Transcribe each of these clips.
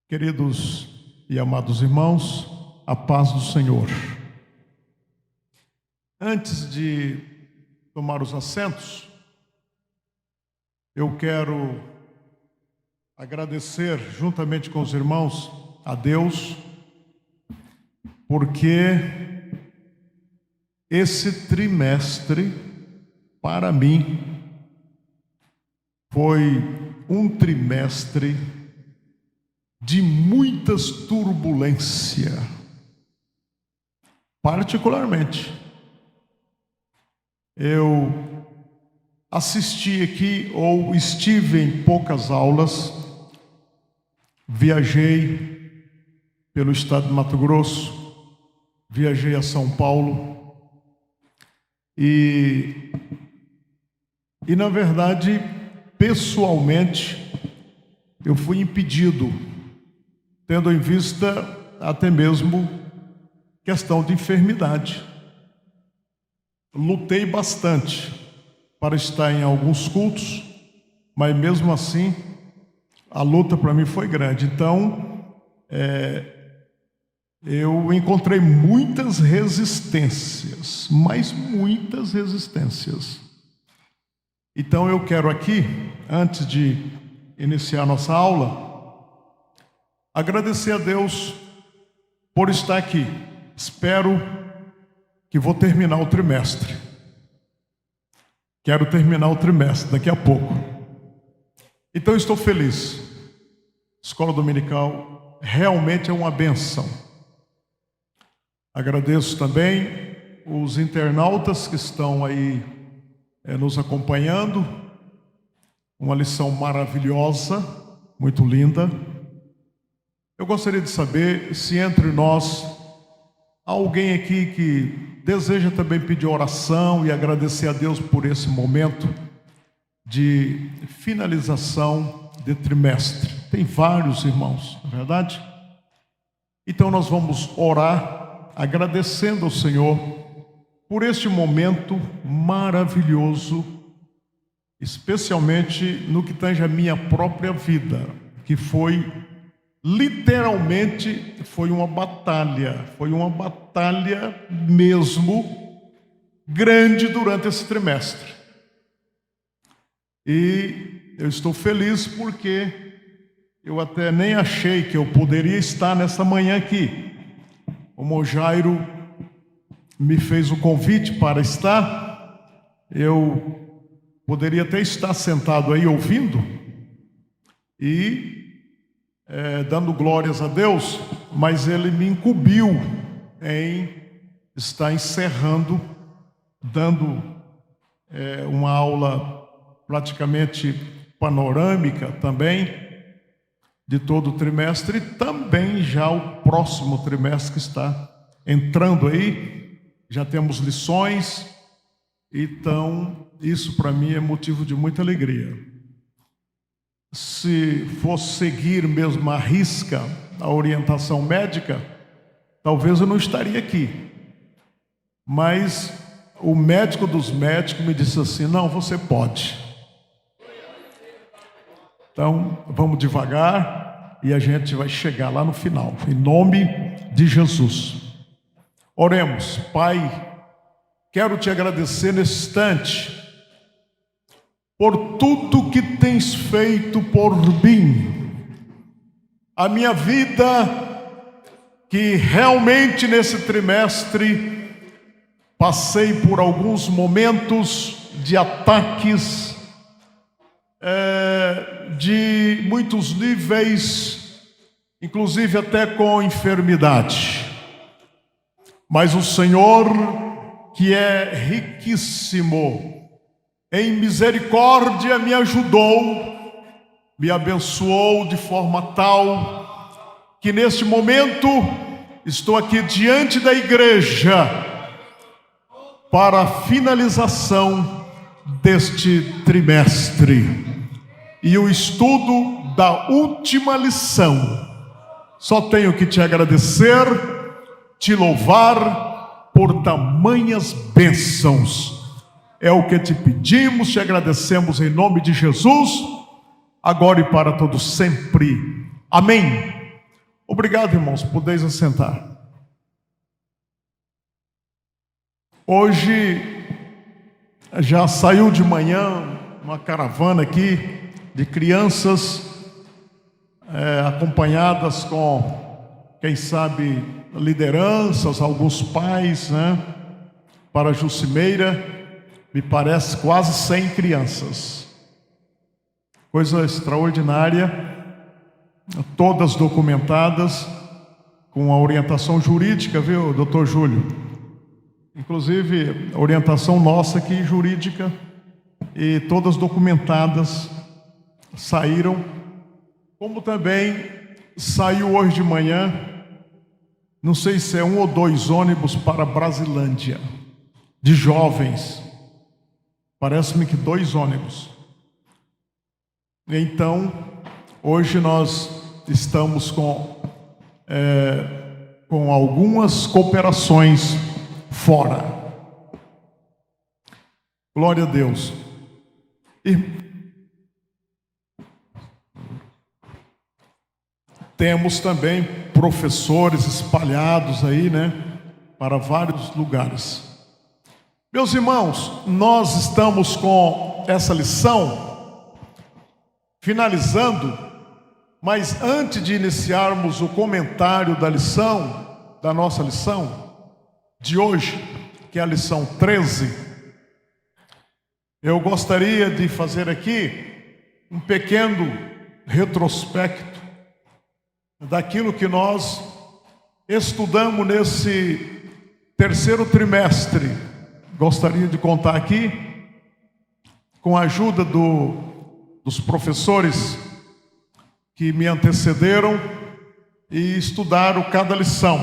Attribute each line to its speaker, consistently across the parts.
Speaker 1: Queridos e amados irmãos, a paz do Senhor. Antes de tomar os assentos, eu quero agradecer, juntamente com os irmãos, a Deus, porque esse trimestre, para mim, foi um trimestre de muitas turbulências. Particularmente, eu assisti aqui ou estive em poucas aulas, viajei pelo estado de Mato Grosso, viajei a São Paulo e na verdade, pessoalmente, eu fui impedido, tendo em vista até mesmo questão de enfermidade. Lutei bastante para estar em alguns cultos, mas mesmo assim, a luta para mim foi grande. Então, eu encontrei muitas resistências, mas muitas resistências. Então eu quero aqui, antes de iniciar nossa aula, agradecer a Deus por estar aqui. Espero que vou terminar o trimestre. Quero terminar o trimestre daqui a pouco. Então estou feliz. Escola Dominical realmente é uma benção. Agradeço também os internautas que estão aí nos acompanhando. Uma lição maravilhosa, muito linda. Eu gostaria de saber se entre nós há alguém aqui que deseja também pedir oração e agradecer a Deus por esse momento de finalização de trimestre. Tem vários irmãos, não é verdade? Então nós vamos orar agradecendo ao Senhor por este momento maravilhoso, especialmente no que tange a minha própria vida, que foi, literalmente, foi uma batalha mesmo grande durante esse trimestre. E eu estou feliz porque eu até nem achei que eu poderia estar nessa manhã aqui. O Mojairo me fez o convite para estar, eu poderia até estar sentado aí ouvindo e dando glórias a Deus, mas ele me incumbiu em estar encerrando, dando uma aula praticamente panorâmica também de todo o trimestre, e também já o próximo trimestre que está entrando aí, já temos lições, então isso para mim é motivo de muita alegria. Se fosse seguir mesmo à risca a orientação médica, talvez eu não estaria aqui. Mas o médico dos médicos me disse assim: não, você pode. Então vamos devagar e a gente vai chegar lá no final, em nome de Jesus. Oremos. Pai, quero te agradecer nesse instante por tudo que tens feito por mim. A minha vida, que realmente nesse trimestre passei por alguns momentos de ataques de muitos níveis, inclusive até com enfermidade. Mas o Senhor, que é riquíssimo em misericórdia, me ajudou, me abençoou de forma tal que neste momento estou aqui diante da igreja para a finalização deste trimestre e o estudo da última lição. Só tenho que te agradecer, te louvar por tamanhas bênçãos. É o que te pedimos, te agradecemos em nome de Jesus, agora e para todo sempre. Amém. Obrigado, irmãos, podeis assentar. Hoje já saiu de manhã uma caravana aqui de crianças acompanhadas com, quem sabe, lideranças, alguns pais, né? Para Jucimeira, me parece quase 100 crianças. Coisa extraordinária. Todas documentadas, com a orientação jurídica, viu, doutor Júlio? Inclusive, a orientação nossa aqui, jurídica, e todas documentadas, saíram, como também saiu hoje de manhã, não sei se é 1 ou 2 ônibus para Brasilândia, de jovens, parece-me que 2 ônibus. Então, hoje nós estamos com algumas cooperações fora. Glória a Deus. E temos também professores espalhados aí, né, para vários lugares. Meus irmãos, nós estamos com essa lição finalizando. Mas antes de iniciarmos o comentário da lição, da nossa lição de hoje, que é a lição 13, eu gostaria de fazer aqui um pequeno retrospecto daquilo que nós estudamos nesse terceiro trimestre. Gostaria de contar aqui, com a ajuda dos professores que me antecederam e estudaram cada lição.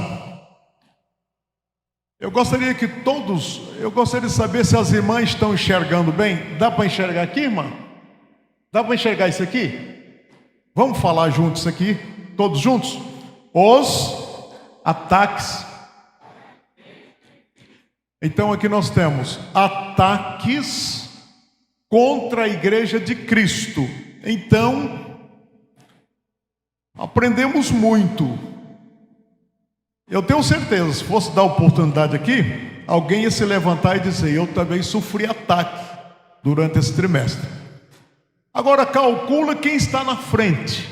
Speaker 1: Eu gostaria de saber se as irmãs estão enxergando bem. Dá para enxergar aqui, irmã? Dá para enxergar isso aqui? Vamos falar juntos aqui, todos juntos? Os ataques. Então aqui nós temos ataques contra a igreja de Cristo. Então, aprendemos muito. Eu tenho certeza, se fosse dar oportunidade aqui, alguém ia se levantar e dizer: eu também sofri ataque durante esse trimestre. Agora calcula quem está na frente.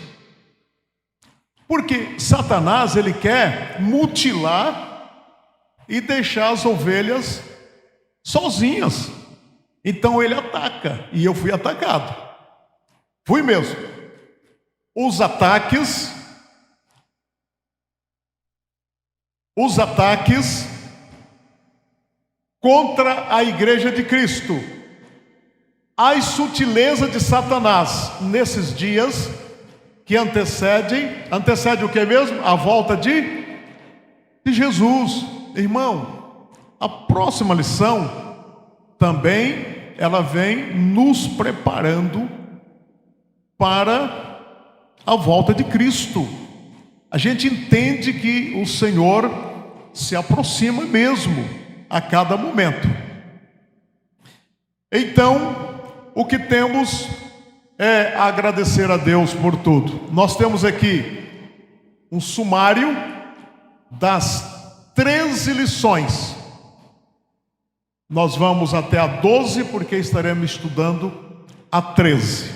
Speaker 1: Porque Satanás, ele quer mutilar e deixar as ovelhas sozinhas. Então ele ataca, e eu fui atacado. Fui mesmo. Os ataques contra a igreja de Cristo, as sutilezas de Satanás nesses dias que antecede o que mesmo? A volta de Jesus. Irmão, a próxima lição também ela vem nos preparando para a volta de Cristo. A gente entende que o Senhor se aproxima mesmo a cada momento. Então, o que temos é agradecer a Deus por tudo. Nós temos aqui um sumário das 13 lições. Nós vamos até a 12, porque estaremos estudando a 13.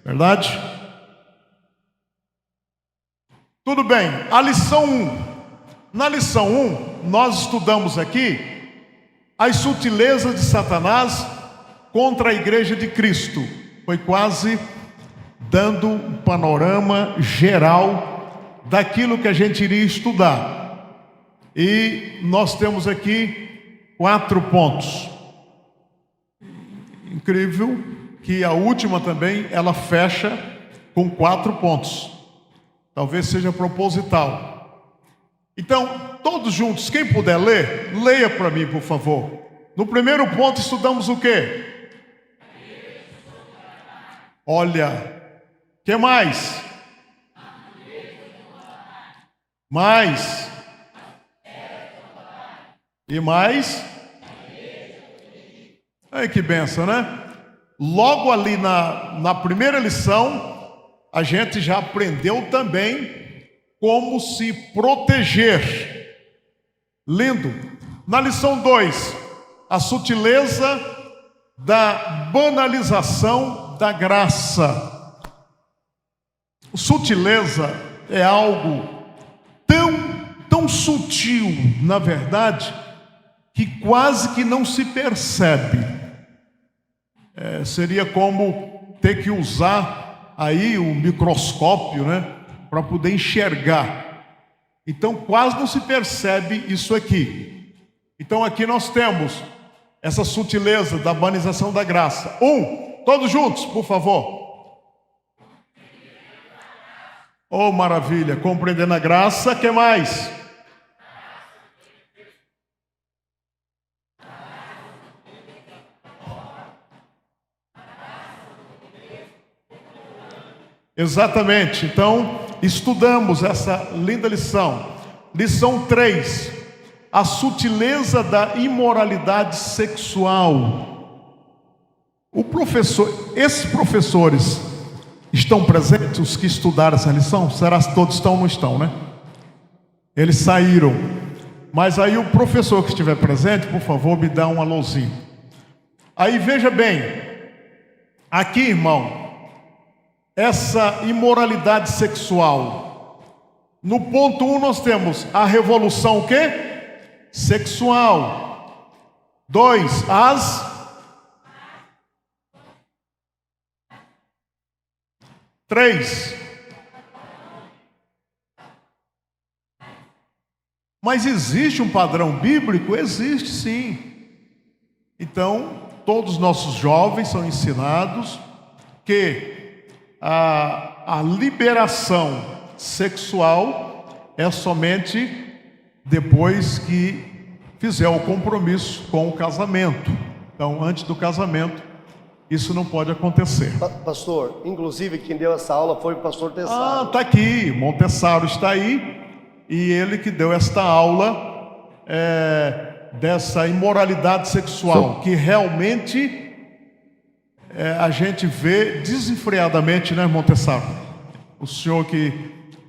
Speaker 1: Verdade? Tudo bem, a lição 1. Na lição 1, nós estudamos aqui as sutilezas de Satanás contra a igreja de Cristo. Foi quase dando um panorama geral daquilo que a gente iria estudar. E nós temos aqui 4 pontos. Incrível que a última também, ela fecha com 4 pontos. Talvez seja proposital. Então, todos juntos, quem puder ler, leia para mim, por favor. No primeiro ponto estudamos o quê? Olha, o que mais? Mais? E mais? Ai, que benção, né? Logo ali na primeira lição, a gente já aprendeu também como se proteger. Lindo. Na lição 2, a sutileza da banalização da graça. Sutileza é algo tão sutil, na verdade, que quase que não se percebe. Seria como ter que usar aí o microscópio, né, para poder enxergar. Então quase não se percebe isso aqui. Então aqui nós temos essa sutileza da banalização da graça. Todos juntos, por favor. Oh, maravilha, compreendendo a graça, que mais? Exatamente, então estudamos essa linda lição. Lição 3, a sutileza da imoralidade sexual. Esses professores estão presentes, os que estudaram essa lição? Será que todos estão ou não estão, né? Eles saíram. Mas aí o professor que estiver presente, por favor, me dá um alôzinho. Aí veja bem, aqui, irmão, essa imoralidade sexual. No ponto 1 nós temos a revolução o quê? Sexual. 2, as 3. Mas existe um padrão bíblico? Existe sim. Então, todos os nossos jovens são ensinados que a liberação sexual é somente depois que fizer o compromisso com o casamento. Então, antes do casamento, isso não pode acontecer.
Speaker 2: Pastor, inclusive quem deu essa aula foi o pastor Tessaro.
Speaker 1: Está aqui, Montessaro está aí, e ele que deu esta aula dessa imoralidade sexual, que realmente a gente vê desenfreadamente, né, Montessaro? O senhor que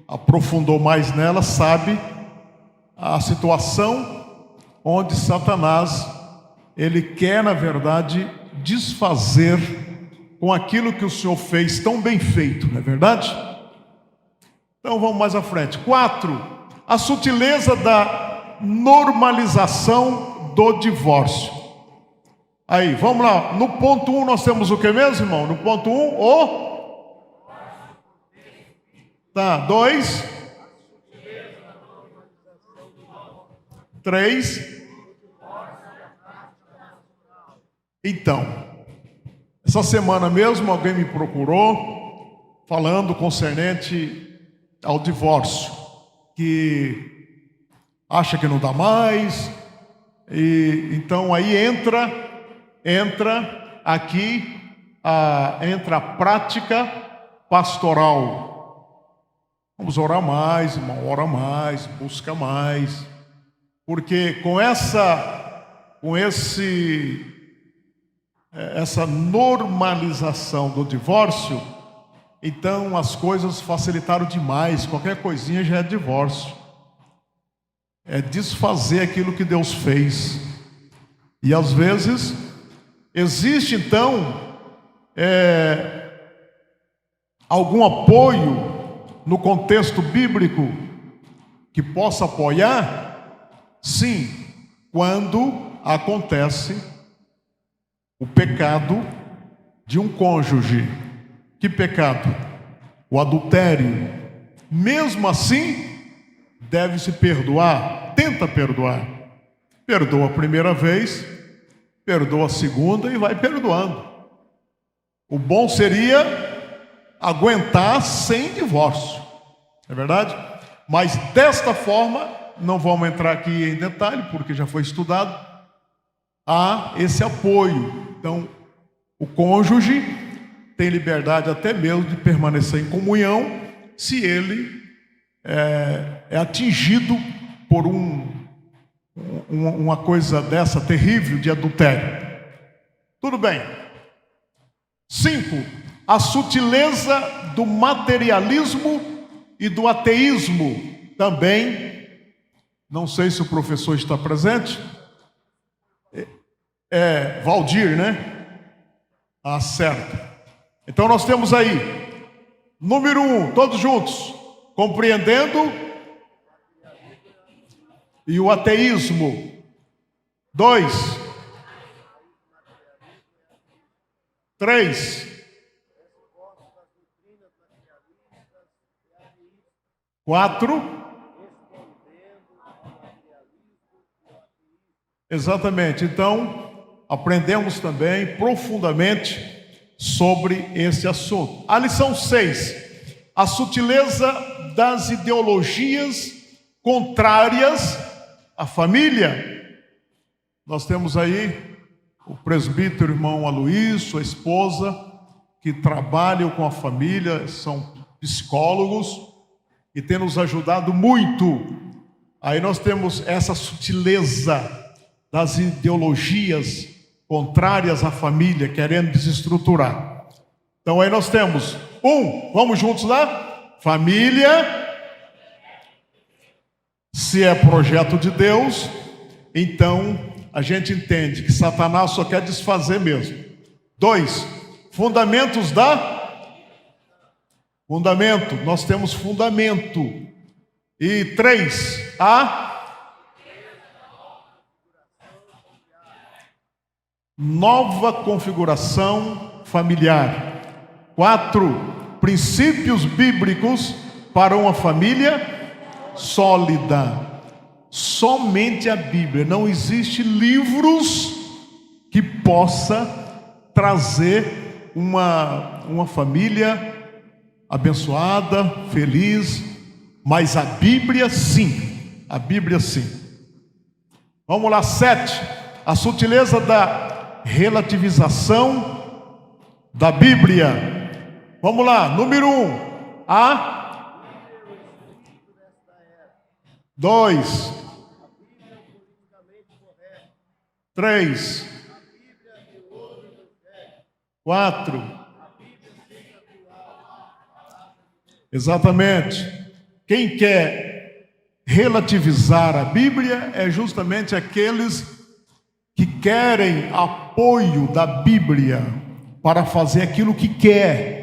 Speaker 1: aprofundou mais nela sabe a situação onde Satanás, ele quer, na verdade, desfazer com aquilo que o Senhor fez tão bem feito, não é verdade? Então vamos mais à frente. 4, a sutileza da normalização do divórcio. Aí, vamos lá, no ponto 1 nós temos o que mesmo, irmão? No ponto 1, Tá, 2, 3. Então, essa semana mesmo alguém me procurou falando concernente ao divórcio, que acha que não dá mais, e então aí entra aqui entra a prática pastoral. Vamos orar mais, irmão, ora mais, busca mais, porque com essa normalização do divórcio, então as coisas facilitaram demais. Qualquer coisinha já é divórcio, é desfazer aquilo que Deus fez. E às vezes existe então algum apoio no contexto bíblico que possa apoiar? Sim, quando acontece o pecado de um cônjuge. Que pecado? O adultério. Mesmo assim, deve-se perdoar. Tenta perdoar. Perdoa a primeira vez, perdoa a segunda e vai perdoando. O bom seria aguentar sem divórcio, é verdade? Mas desta forma, não vamos entrar aqui em detalhe, porque já foi estudado, há esse apoio. Então, o cônjuge tem liberdade até mesmo de permanecer em comunhão, se ele é atingido por uma coisa dessa terrível de adultério. Tudo bem. 5, a sutileza do materialismo e do ateísmo também. Não sei se o professor está presente. Valdir, né? Ah, certo. Então nós temos aí, número 1, todos juntos, compreendendo e o ateísmo. 2, 3, 4, exatamente. Então, aprendemos também profundamente sobre esse assunto. A lição 6, a sutileza das ideologias contrárias à família. Nós temos aí o presbítero irmão Aloysio, a esposa, que trabalham com a família, são psicólogos e têm nos ajudado muito. Aí nós temos essa sutileza das ideologias contrárias à família, querendo desestruturar. Então aí nós temos vamos juntos lá? Família, se é projeto de Deus, então a gente entende que Satanás só quer desfazer mesmo. 2, fundamentos fundamento, nós temos fundamento. E 3, nova configuração familiar. 4, princípios bíblicos para uma família sólida. Somente a Bíblia. Não existe livros que possa trazer uma família abençoada, feliz, mas a Bíblia sim. A Bíblia sim. Vamos lá, 7. A sutileza da relativização da Bíblia. Vamos lá, número 1. 2, 3, 4. Exatamente. Quem quer relativizar a Bíblia é justamente aqueles que querem apoio da Bíblia para fazer aquilo que quer.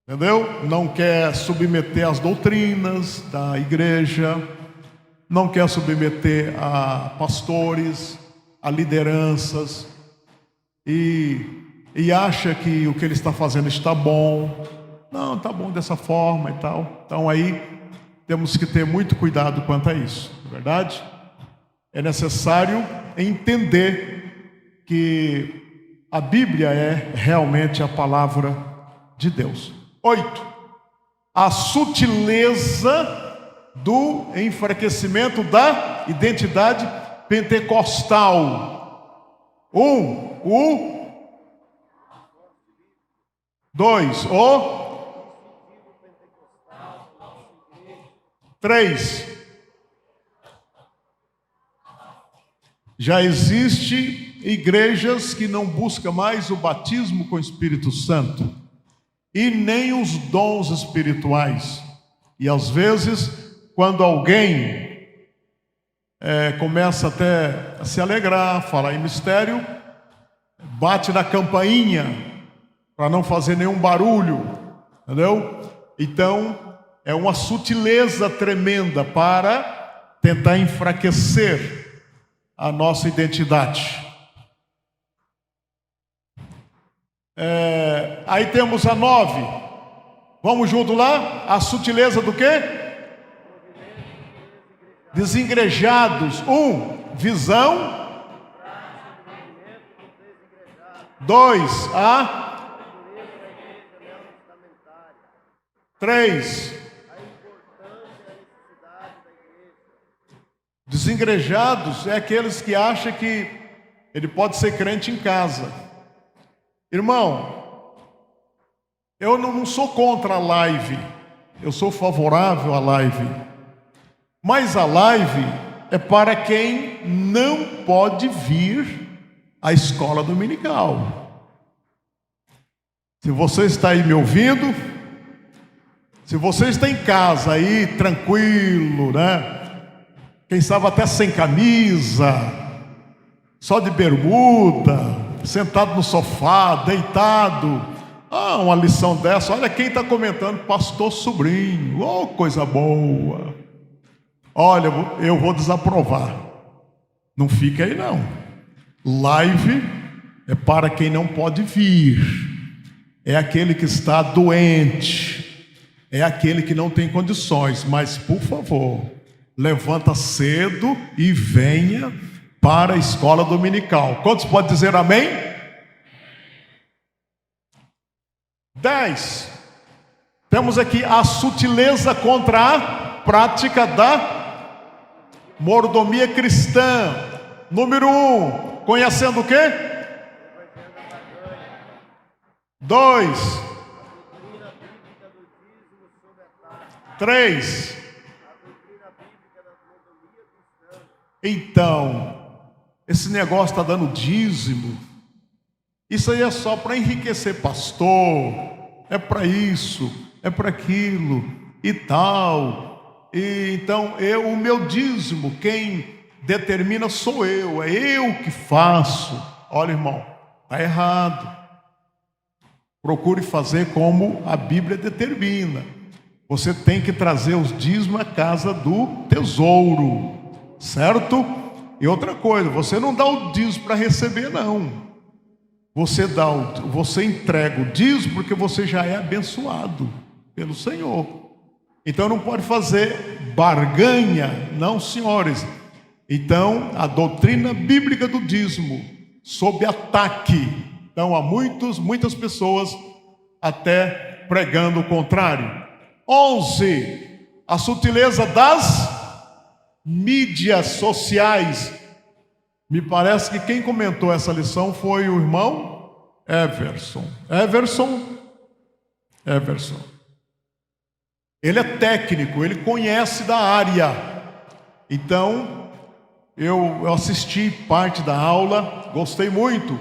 Speaker 1: Entendeu? Não quer submeter as doutrinas da igreja, não quer submeter a pastores, a lideranças, e acha que o que ele está fazendo está bom. Não, está bom dessa forma e tal. Então aí temos que ter muito cuidado quanto a isso, não é verdade? É necessário entender que a Bíblia é realmente a palavra de Deus. 8. A sutileza do enfraquecimento da identidade pentecostal. 2. 3. Já existe igrejas que não buscam mais o batismo com o Espírito Santo e nem os dons espirituais. E às vezes, quando alguém começa até a se alegrar, falar em mistério, bate na campainha para não fazer nenhum barulho, entendeu? Então, é uma sutileza tremenda para tentar enfraquecer a nossa identidade. Aí temos a 9. Vamos junto lá? A sutileza do quê? Desigrejados. visão. 2, 3. Desigrejados é aqueles que acham que ele pode ser crente em casa. Irmão, eu não sou contra a live, eu sou favorável à live. Mas a live é para quem não pode vir à escola dominical. Se você está aí me ouvindo, Se você está em casa aí, tranquilo, né? Quem sabe até sem camisa, só de bermuda, sentado no sofá, deitado. Uma lição dessa, olha quem está comentando, pastor Sobrinho. Oh, coisa boa. Olha, eu vou desaprovar. Não fica aí não. Live é para quem não pode vir. É aquele que está doente. É aquele que não tem condições. Mas, por favor, levanta cedo e venha para a escola dominical. Quantos podem dizer amém? 10. Temos aqui a sutileza contra a prática da mordomia cristã. Número 1, conhecendo o quê? 2. 3. Então, esse negócio está dando dízimo. Isso aí é só para enriquecer pastor. É para isso, é para aquilo e tal. E então, o meu dízimo, quem determina sou eu. É eu que faço. Olha, irmão, está errado. Procure fazer como a Bíblia determina. Você tem que trazer os dízimos à casa do tesouro, certo? E outra coisa, você não dá o dízimo para receber, não. Você entrega o dízimo porque você já é abençoado pelo Senhor. Então não pode fazer barganha, não, senhores. Então a doutrina bíblica do dízimo sob ataque. Então há muitas pessoas até pregando o contrário. 11. A sutileza das mídias sociais. Me parece que quem comentou essa lição foi o irmão Everson. Everson. Ele é técnico, ele conhece da área. Então, eu assisti parte da aula, gostei muito.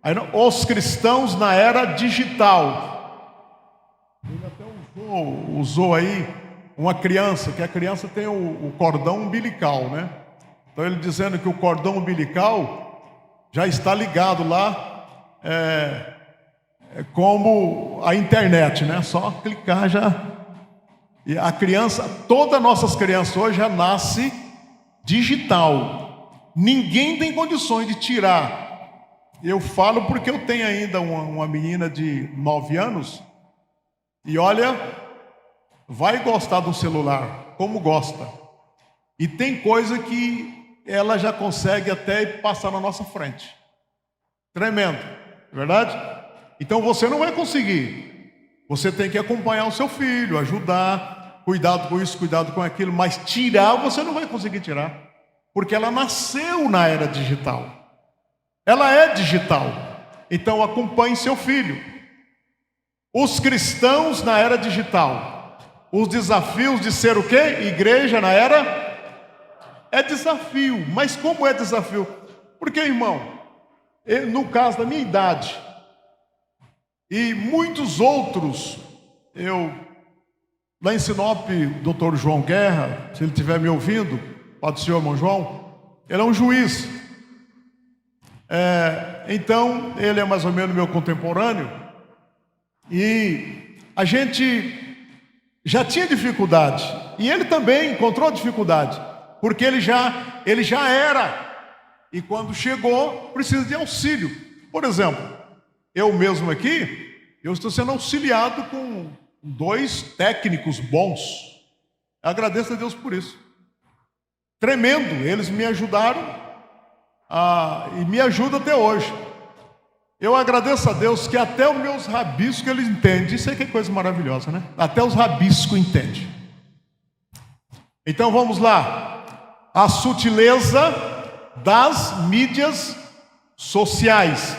Speaker 1: Aí, os cristãos na era digital. Ele até usou aí uma criança, que a criança tem o cordão umbilical, né? Então ele dizendo que o cordão umbilical já está ligado lá, como a internet, né? Só clicar já. E a criança, todas as nossas crianças hoje já nasce digital. Ninguém tem condições de tirar. Eu falo porque eu tenho ainda uma menina de 9 anos. E olha, vai gostar do celular, como gosta. E tem coisa que ela já consegue até passar na nossa frente. Tremendo, verdade? Então você não vai conseguir. Você tem que acompanhar o seu filho, ajudar, cuidado com isso, cuidado com aquilo, mas tirar você não vai conseguir tirar, porque ela nasceu na era digital. Ela é digital. Então acompanhe seu filho. Os cristãos na era digital. Os desafios de ser o quê? Igreja na era? É desafio. Mas como é desafio? Porque, irmão, no caso da minha idade, e muitos outros, lá em Sinop, doutor João Guerra, se ele estiver me ouvindo, Padre Senhor irmão João, ele é um juiz. Então, ele é mais ou menos meu contemporâneo, e a gente já tinha dificuldade, e ele também encontrou dificuldade, porque ele já era, e quando chegou, precisa de auxílio. Por exemplo, eu mesmo aqui, eu estou sendo auxiliado com 2 técnicos bons. Agradeço a Deus por isso. Tremendo, eles me ajudaram e me ajudam até hoje. Eu agradeço a Deus que até os meus rabiscos ele entende. Isso aí que é coisa maravilhosa, né? Até os rabiscos entende. Então vamos lá. A sutileza das mídias sociais.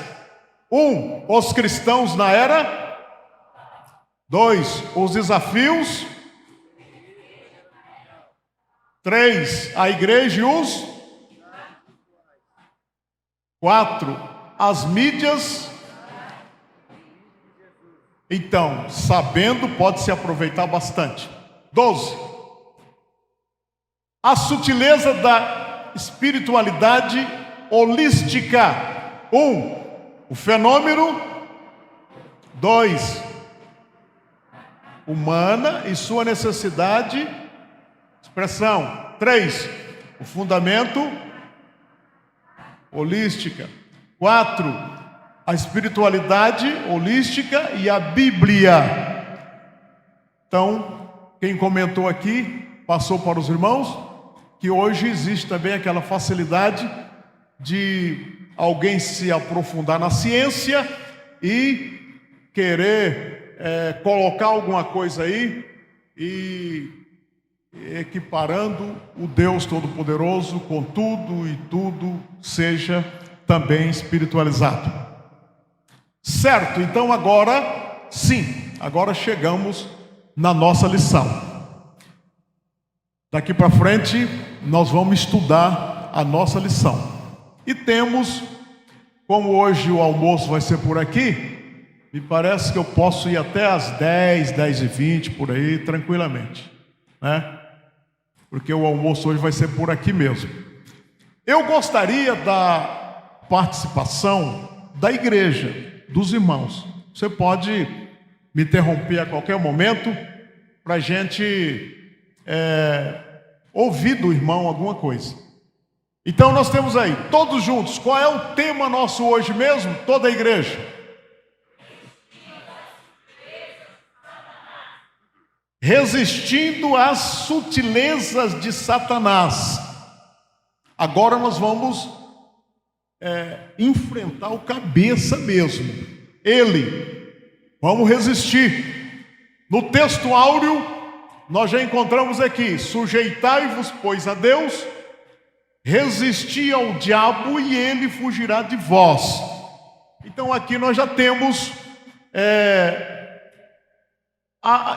Speaker 1: 1. Os cristãos na era. 2. Os desafios. 3. A igreja e os. 4. As mídias. Então, sabendo, pode se aproveitar bastante. 12. A sutileza da espiritualidade holística. 1. O fenômeno. 2. Humana e sua necessidade. Expressão. 3. O fundamento. Holística. 4. A espiritualidade holística e a Bíblia. Então, quem comentou aqui, passou para os irmãos, que hoje existe também aquela facilidade de alguém se aprofundar na ciência e querer colocar alguma coisa aí e equiparando o Deus Todo-Poderoso com tudo e tudo seja também espiritualizado. Certo, então agora sim, agora chegamos na nossa lição. Daqui para frente nós vamos estudar a nossa lição. E temos, como hoje o almoço vai ser por aqui, me parece que eu posso ir até às 10, 10h20 por aí, tranquilamente, né? Porque o almoço hoje vai ser por aqui mesmo. Eu gostaria da participação da igreja, dos irmãos. Você pode me interromper a qualquer momento para a gente ouvir do irmão alguma coisa. Então nós temos aí, todos juntos, qual é o tema nosso hoje mesmo? Toda a igreja. Resistindo às sutilezas de Satanás. Agora nós vamos enfrentar o cabeça mesmo. Ele. Vamos resistir. No texto áureo, nós já encontramos aqui: sujeitai-vos, pois, a Deus, resisti ao diabo e ele fugirá de vós. Então aqui nós já temos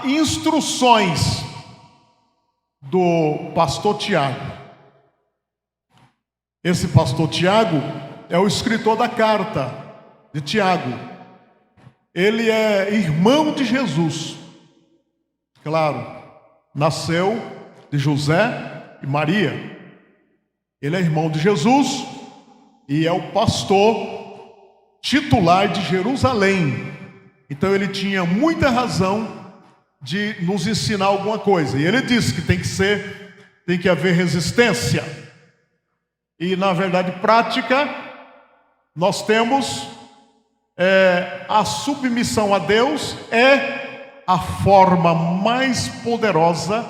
Speaker 1: instruções do pastor Tiago. Esse pastor Tiago é o escritor da carta de Tiago. Ele é irmão de Jesus. Claro, nasceu de José e Maria. Ele é irmão de Jesus e é o pastor titular de Jerusalém. Então ele tinha muita razão de nos ensinar alguma coisa. E ele disse que tem que haver resistência. E na verdade prática, nós temos a submissão a Deus é a forma mais poderosa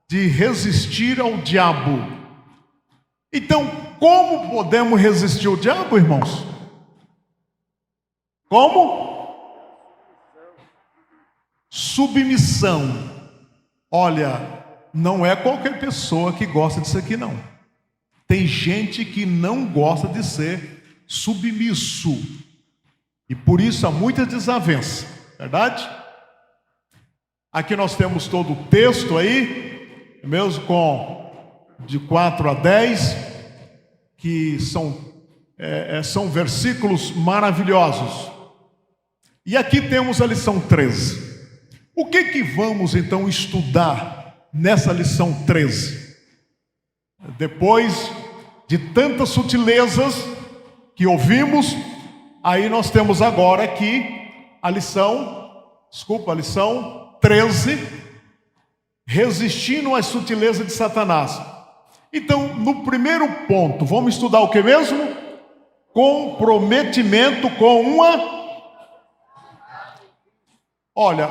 Speaker 1: de resistir ao diabo. Então, como podemos resistir ao diabo, irmãos? Como? Submissão. Olha, não é qualquer pessoa que gosta disso aqui, não. Tem gente que não gosta de ser submisso. E por isso há muita desavença, verdade? Aqui nós temos todo o texto aí, mesmo de 4 a 10, que são versículos maravilhosos. E aqui temos a lição 13. O que vamos então estudar nessa lição 13? Depois de tantas sutilezas que ouvimos, aí nós temos agora aqui a lição 13, resistindo às sutilezas de Satanás. Então, no primeiro ponto, vamos estudar o que mesmo? Comprometimento com uma... Olha,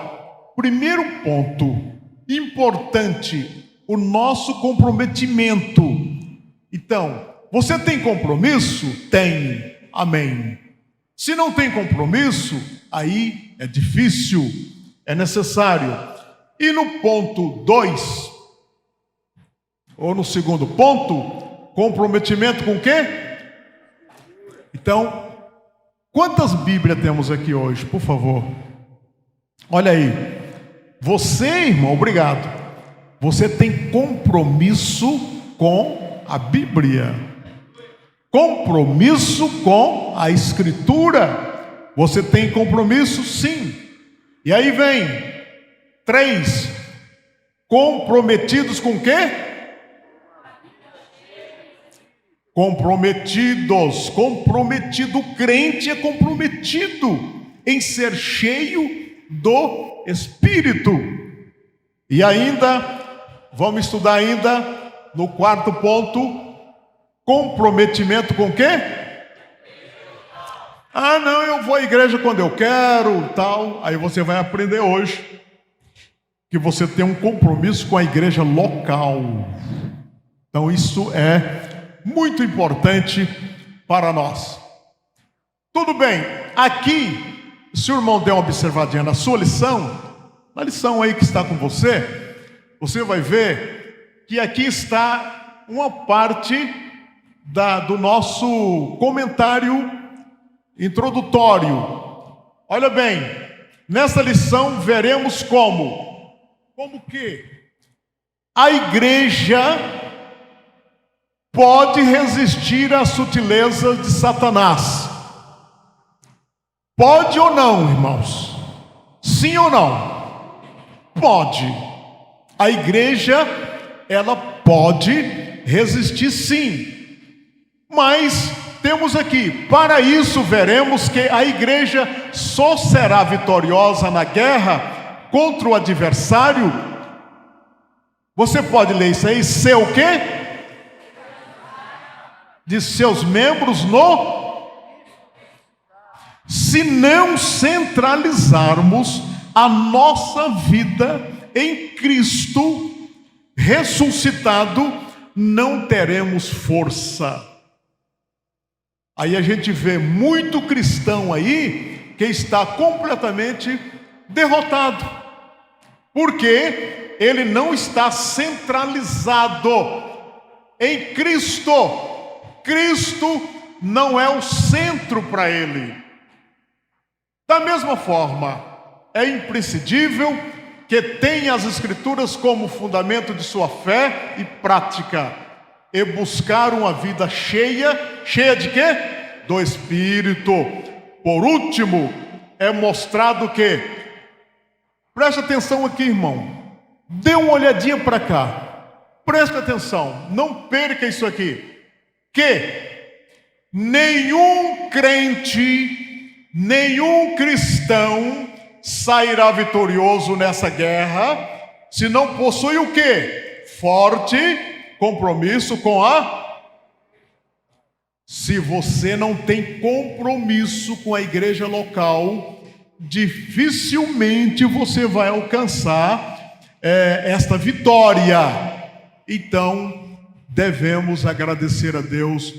Speaker 1: primeiro ponto, importante, o nosso comprometimento. Então, você tem compromisso? Tem. Amém. Se não tem compromisso, aí é difícil, é necessário. E no ponto 2, ou no segundo ponto, comprometimento com o quê? Então, quantas Bíblias temos aqui hoje, por favor? Olha aí, você, irmão, obrigado. Você tem compromisso com a Bíblia, compromisso com a Escritura. Você tem compromisso, sim. E aí vem 3, comprometidos com o quê? Comprometidos, comprometido, o crente é comprometido em ser cheio do Espírito. E ainda, vamos estudar ainda no 4º ponto, comprometimento com o quê? Ah, não, eu vou à igreja quando eu quero, tal. Aí você vai aprender hoje que você tem um compromisso com a igreja local. Então isso é muito importante para nós. Tudo bem, aqui, se o irmão der uma observadinha na sua lição, na lição aí que está com você, você vai ver que aqui está uma parte do nosso comentário introdutório. Olha bem, nessa lição veremos como que a igreja pode resistir às sutilezas de Satanás. Pode ou não, irmãos? Sim ou não? Pode. A igreja, ela pode resistir sim. Mas temos aqui, para isso veremos que a igreja só será vitoriosa na guerra contra o adversário. Você pode ler isso aí, ser o quê? De seus membros se não centralizarmos a nossa vida em Cristo ressuscitado, não teremos força. Aí a gente vê muito cristão aí que está completamente derrotado, porque ele não está centralizado em Cristo. Cristo não é o centro para ele. Da mesma forma, é imprescindível que tenha as Escrituras como fundamento de sua fé e prática, e buscar uma vida cheia de quê? Do Espírito. Por último, é mostrado que, preste atenção aqui, irmão, dê uma olhadinha para cá, preste atenção, não perca isso aqui, que nenhum crente, nenhum cristão sairá vitorioso nessa guerra se não possui o quê? Forte compromisso com Se você não tem compromisso com a igreja local, dificilmente você vai alcançar esta vitória. Então, devemos agradecer a Deus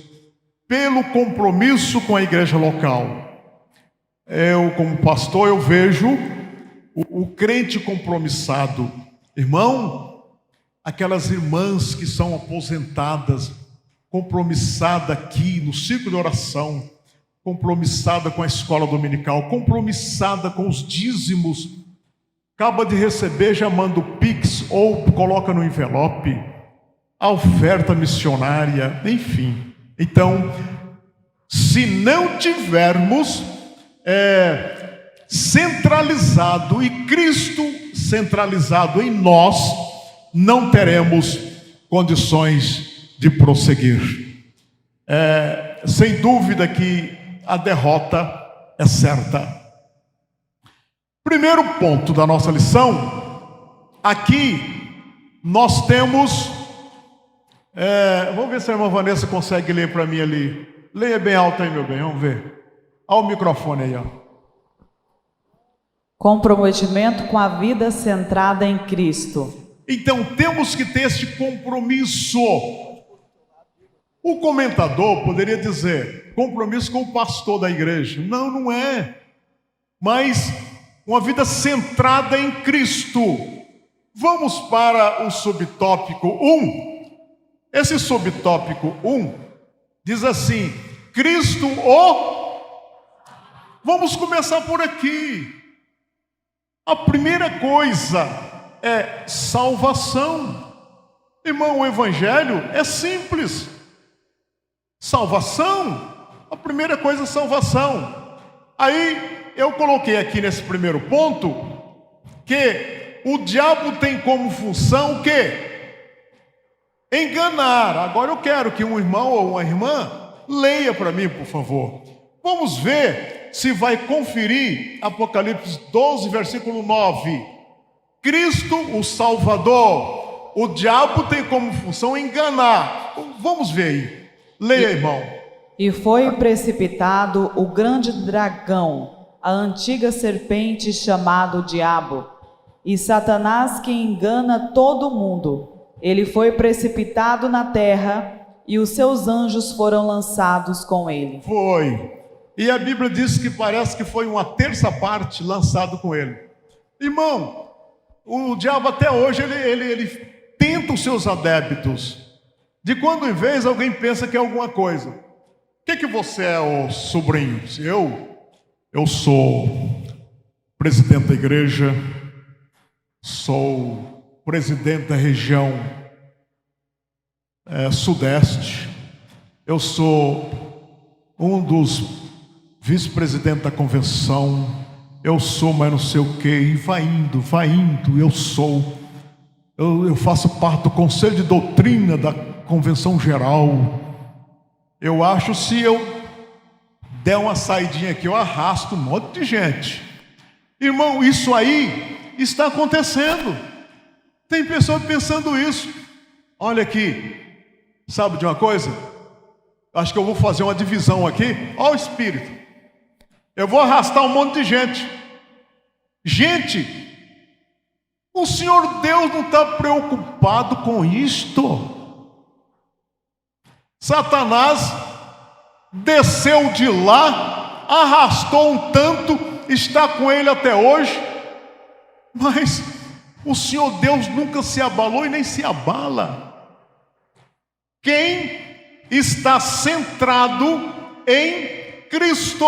Speaker 1: pelo compromisso com a igreja local. Eu, como pastor, eu vejo o crente compromissado. Irmão, aquelas irmãs que são aposentadas, compromissada aqui no ciclo de oração, compromissada com a escola dominical, compromissada com os dízimos, acaba de receber, já manda o Pix ou coloca no envelope, a oferta missionária, enfim. Então, se não tivermos centralizado e Cristo centralizado em nós, não teremos condições de prosseguir. Sem dúvida que a derrota é certa. Primeiro ponto da nossa lição, aqui nós temos, vamos ver se a irmã Vanessa consegue ler para mim ali. Leia bem alto aí, meu bem, vamos ver. Olha o microfone aí, ó.
Speaker 3: Comprometimento com a vida centrada em Cristo.
Speaker 1: Então temos que ter este compromisso. O comentador poderia dizer, compromisso com o pastor da igreja. Não, não é. Mas uma vida centrada em Cristo. Vamos para o subtópico 1. Esse subtópico 1 diz assim, Cristo Vamos começar por aqui. A primeira coisa é salvação. Irmão, o evangelho é simples. Salvação, a primeira coisa é salvação. Aí eu coloquei aqui nesse primeiro ponto que o diabo tem como função o quê? Enganar. Agora eu quero que um irmão ou uma irmã leia para mim, por favor. Vamos ver se vai conferir Apocalipse 12, versículo 9. Cristo, o Salvador. O diabo tem como função enganar. Vamos ver aí. Leia, irmão.
Speaker 3: E foi precipitado o grande dragão, a antiga serpente chamado Diabo, e Satanás que engana todo mundo. Ele foi precipitado na terra, e os seus anjos foram lançados com ele.
Speaker 1: Foi. E a Bíblia diz que parece que foi uma terça parte lançado com ele. Irmão, o diabo até hoje, ele tenta os seus adeptos. De quando em vez alguém pensa que é alguma coisa. O que você é, ô sobrinho? Eu sou presidente da igreja, sou presidente da região sudeste, eu sou um dos vice-presidentes da convenção, eu sou mais não sei o que, e vai indo, eu faço parte do conselho de doutrina da convenção geral. Eu acho, se eu der uma saidinha aqui, eu arrasto um monte de gente. Irmão, isso aí está acontecendo. Tem pessoa pensando isso. Olha aqui, sabe de uma coisa? Acho que eu vou fazer uma divisão aqui. Olha o espírito. Eu vou arrastar um monte de gente. Gente, o Senhor Deus não está preocupado com isto. Satanás desceu de lá, arrastou um tanto, está com ele até hoje, mas o Senhor Deus nunca se abalou e nem se abala. Quem está centrado em Cristo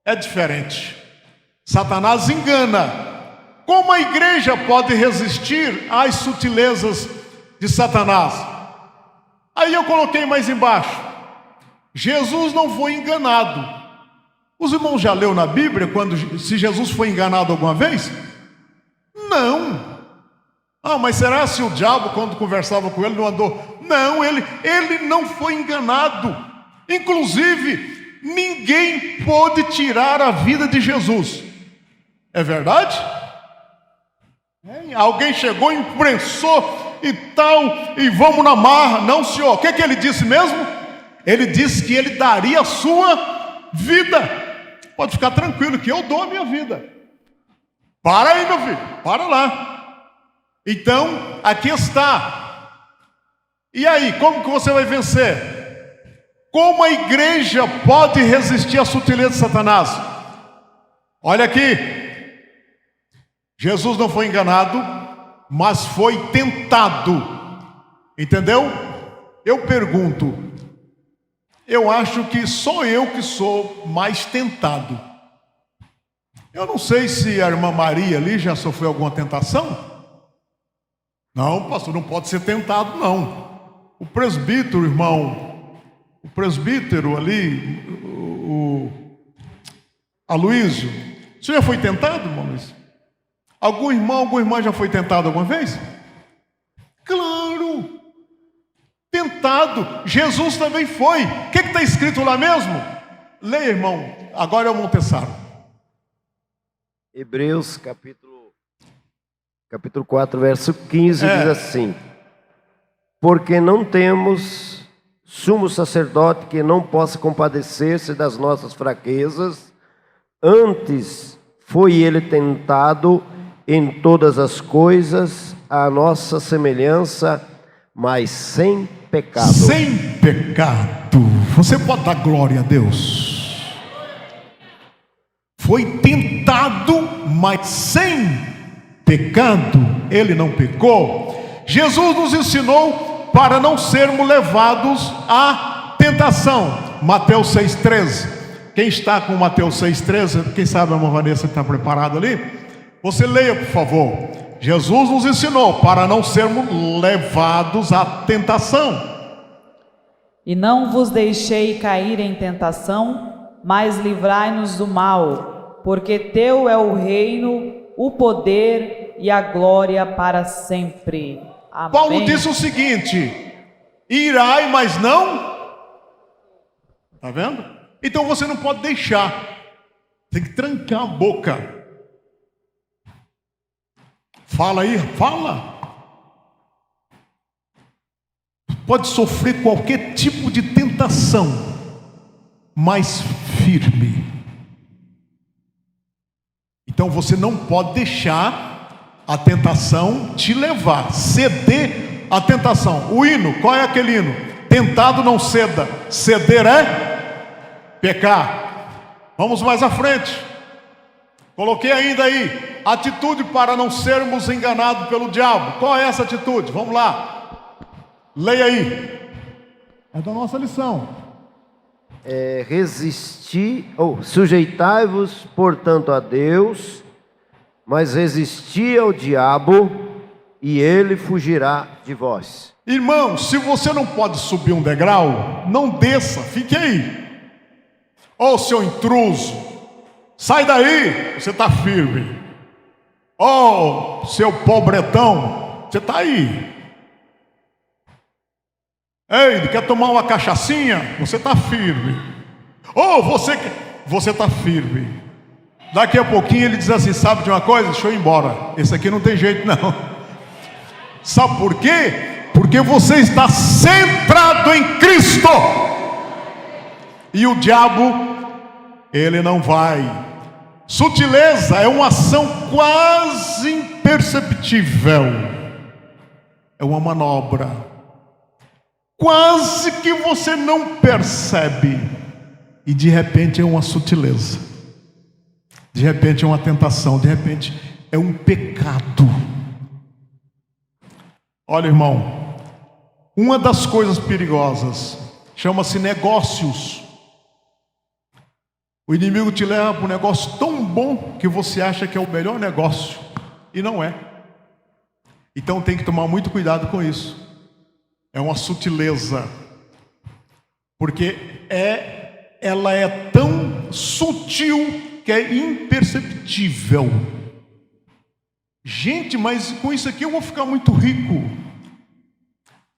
Speaker 1: é diferente. Satanás engana. Como a igreja pode resistir às sutilezas de Satanás? Aí eu coloquei mais embaixo. Jesus não foi enganado. Os irmãos já leu na Bíblia se Jesus foi enganado alguma vez? Não. Mas será se o diabo, quando conversava com ele, não andou? Não, ele não foi enganado. Inclusive, ninguém pôde tirar a vida de Jesus. É verdade? Alguém chegou, imprensou e tal, e vamos na marra. Não, senhor. O que ele disse mesmo? Ele disse que ele daria a sua vida. Pode ficar tranquilo que eu dou a minha vida. Para aí, meu filho, para lá. Então, aqui está. E aí, como que você vai vencer? Como a igreja pode resistir à sutileza de Satanás? Olha aqui. Jesus não foi enganado, mas foi tentado. Entendeu? Eu pergunto, eu acho que sou eu que sou mais tentado. Eu não sei se a irmã Maria ali já sofreu alguma tentação. Não, pastor, não pode ser tentado, não. O presbítero, irmão, o presbítero ali, o Aloísio, você já foi tentado, irmão Luiz? Algum irmão, alguma irmã já foi tentado alguma vez? Claro, tentado. Jesus também foi. O que está escrito lá mesmo? Leia, irmão, agora é o Montessaro.
Speaker 2: Hebreus capítulo 4, verso 15, diz assim: porque não temos sumo sacerdote que não possa compadecer-se das nossas fraquezas, antes foi ele tentado em todas as coisas, a nossa semelhança, mas sem pecado.
Speaker 1: Sem pecado. Você pode dar glória a Deus. Foi tentado, mas sem pecado. Ele não pecou. Jesus nos ensinou para não sermos levados à tentação. Mateus 6,13. Quem está com Mateus 6,13? Quem sabe a irmã Vanessa está preparada ali? Você leia, por favor. Jesus nos ensinou para não sermos levados à tentação.
Speaker 3: E não vos deixei cair em tentação, mas livrai-nos do mal, porque teu é o reino, o poder e a glória para sempre. Amém.
Speaker 1: Paulo disse o seguinte: irai, mas não. Está vendo? Então você não pode deixar. Tem que trancar a boca. Fala aí, fala. Pode sofrer qualquer tipo de tentação, mas firme. Então você não pode deixar a tentação te levar, ceder à tentação. O hino, qual é aquele hino? Tentado não ceda, ceder é pecar. Vamos mais à frente. Coloquei ainda aí, atitude para não sermos enganados pelo diabo. Qual é essa atitude? Vamos lá. Leia aí. É da nossa lição.
Speaker 2: Resistir, ou sujeitai-vos, portanto, a Deus, mas resisti ao diabo, e ele fugirá de vós.
Speaker 1: Irmão, se você não pode subir um degrau, não desça, fique aí. Ô seu intruso, sai daí, você está firme. Ô seu pobretão, você está aí. Ei, quer tomar uma cachaçinha? Você está firme. Ou você está firme. Daqui a pouquinho ele diz assim: sabe de uma coisa? Deixa eu ir embora. Esse aqui não tem jeito não. Sabe por quê? Porque você está centrado em Cristo. E o diabo, ele não vai. Sutileza é uma ação quase imperceptível. É uma manobra. Quase que você não percebe. E de repente é uma sutileza. De repente é uma tentação. De repente é um pecado. Olha, irmão, uma das coisas perigosas chama-se negócios. O inimigo te leva para um negócio tão bom que você acha que é o melhor negócio. E não é. Então tem que tomar muito cuidado com isso. É uma sutileza, porque ela é tão sutil que é imperceptível. Gente, mas com isso aqui eu vou ficar muito rico.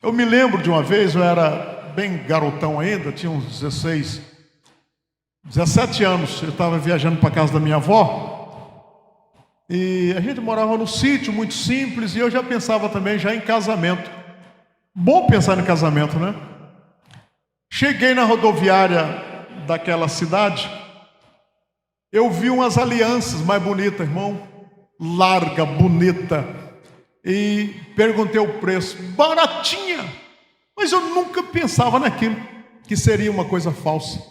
Speaker 1: Eu me lembro de uma vez, eu era bem garotão ainda, tinha uns 17 anos, eu estava viajando para a casa da minha avó, e a gente morava no sítio, muito simples, e eu já pensava também já em casamento. Bom pensar em casamento, né? Cheguei na rodoviária daquela cidade, eu vi umas alianças mais bonitas, irmão, larga, bonita, e perguntei o preço, baratinha, mas eu nunca pensava naquilo, que seria uma coisa falsa.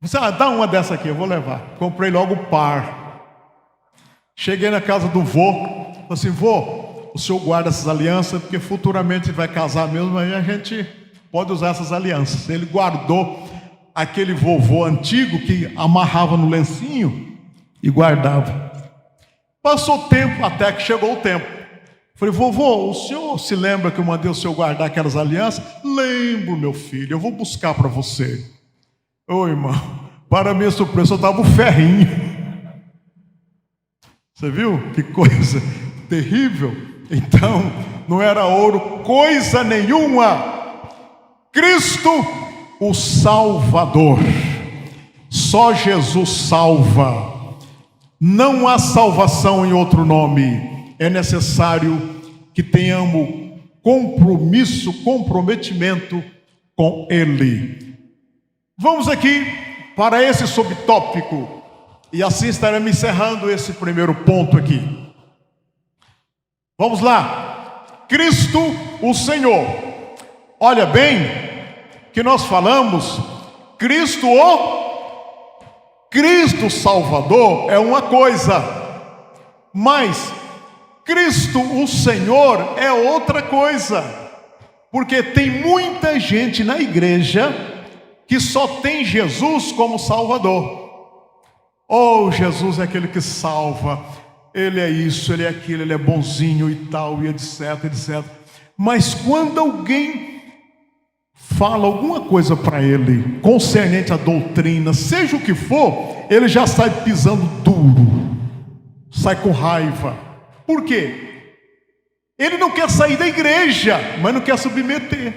Speaker 1: Você, dá uma dessa aqui, eu vou levar. Comprei logo o par. Cheguei na casa do vô, falei assim: vô, o senhor guarda essas alianças, porque futuramente vai casar mesmo, aí a gente pode usar essas alianças. Ele guardou aquele vovô antigo que amarrava no lencinho e guardava. Passou o tempo, até que chegou o tempo. Falei: vovô, o senhor se lembra que eu mandei o senhor guardar aquelas alianças? Lembro, meu filho, eu vou buscar para você. Ô irmão, para minha surpresa, só estava o ferrinho. Você viu? Que coisa terrível. Então, não era ouro, coisa nenhuma. Cristo, o Salvador. Só Jesus salva. Não há salvação em outro nome. É necessário que tenhamos comprometimento com Ele. Vamos aqui para esse subtópico. E assim estaremos encerrando esse primeiro ponto aqui. Vamos lá. Cristo, o Senhor. Olha bem que nós falamos Cristo Salvador é uma coisa, mas Cristo o Senhor é outra coisa, porque tem muita gente na igreja que só tem Jesus como Salvador. Oh, Jesus é aquele que salva, Ele é isso, Ele é aquilo, Ele é bonzinho e tal, e etc, etc. Mas quando alguém fala alguma coisa para ele, concernente à doutrina, seja o que for, ele já sai pisando duro, sai com raiva. Por quê? Ele não quer sair da igreja, mas não quer submeter.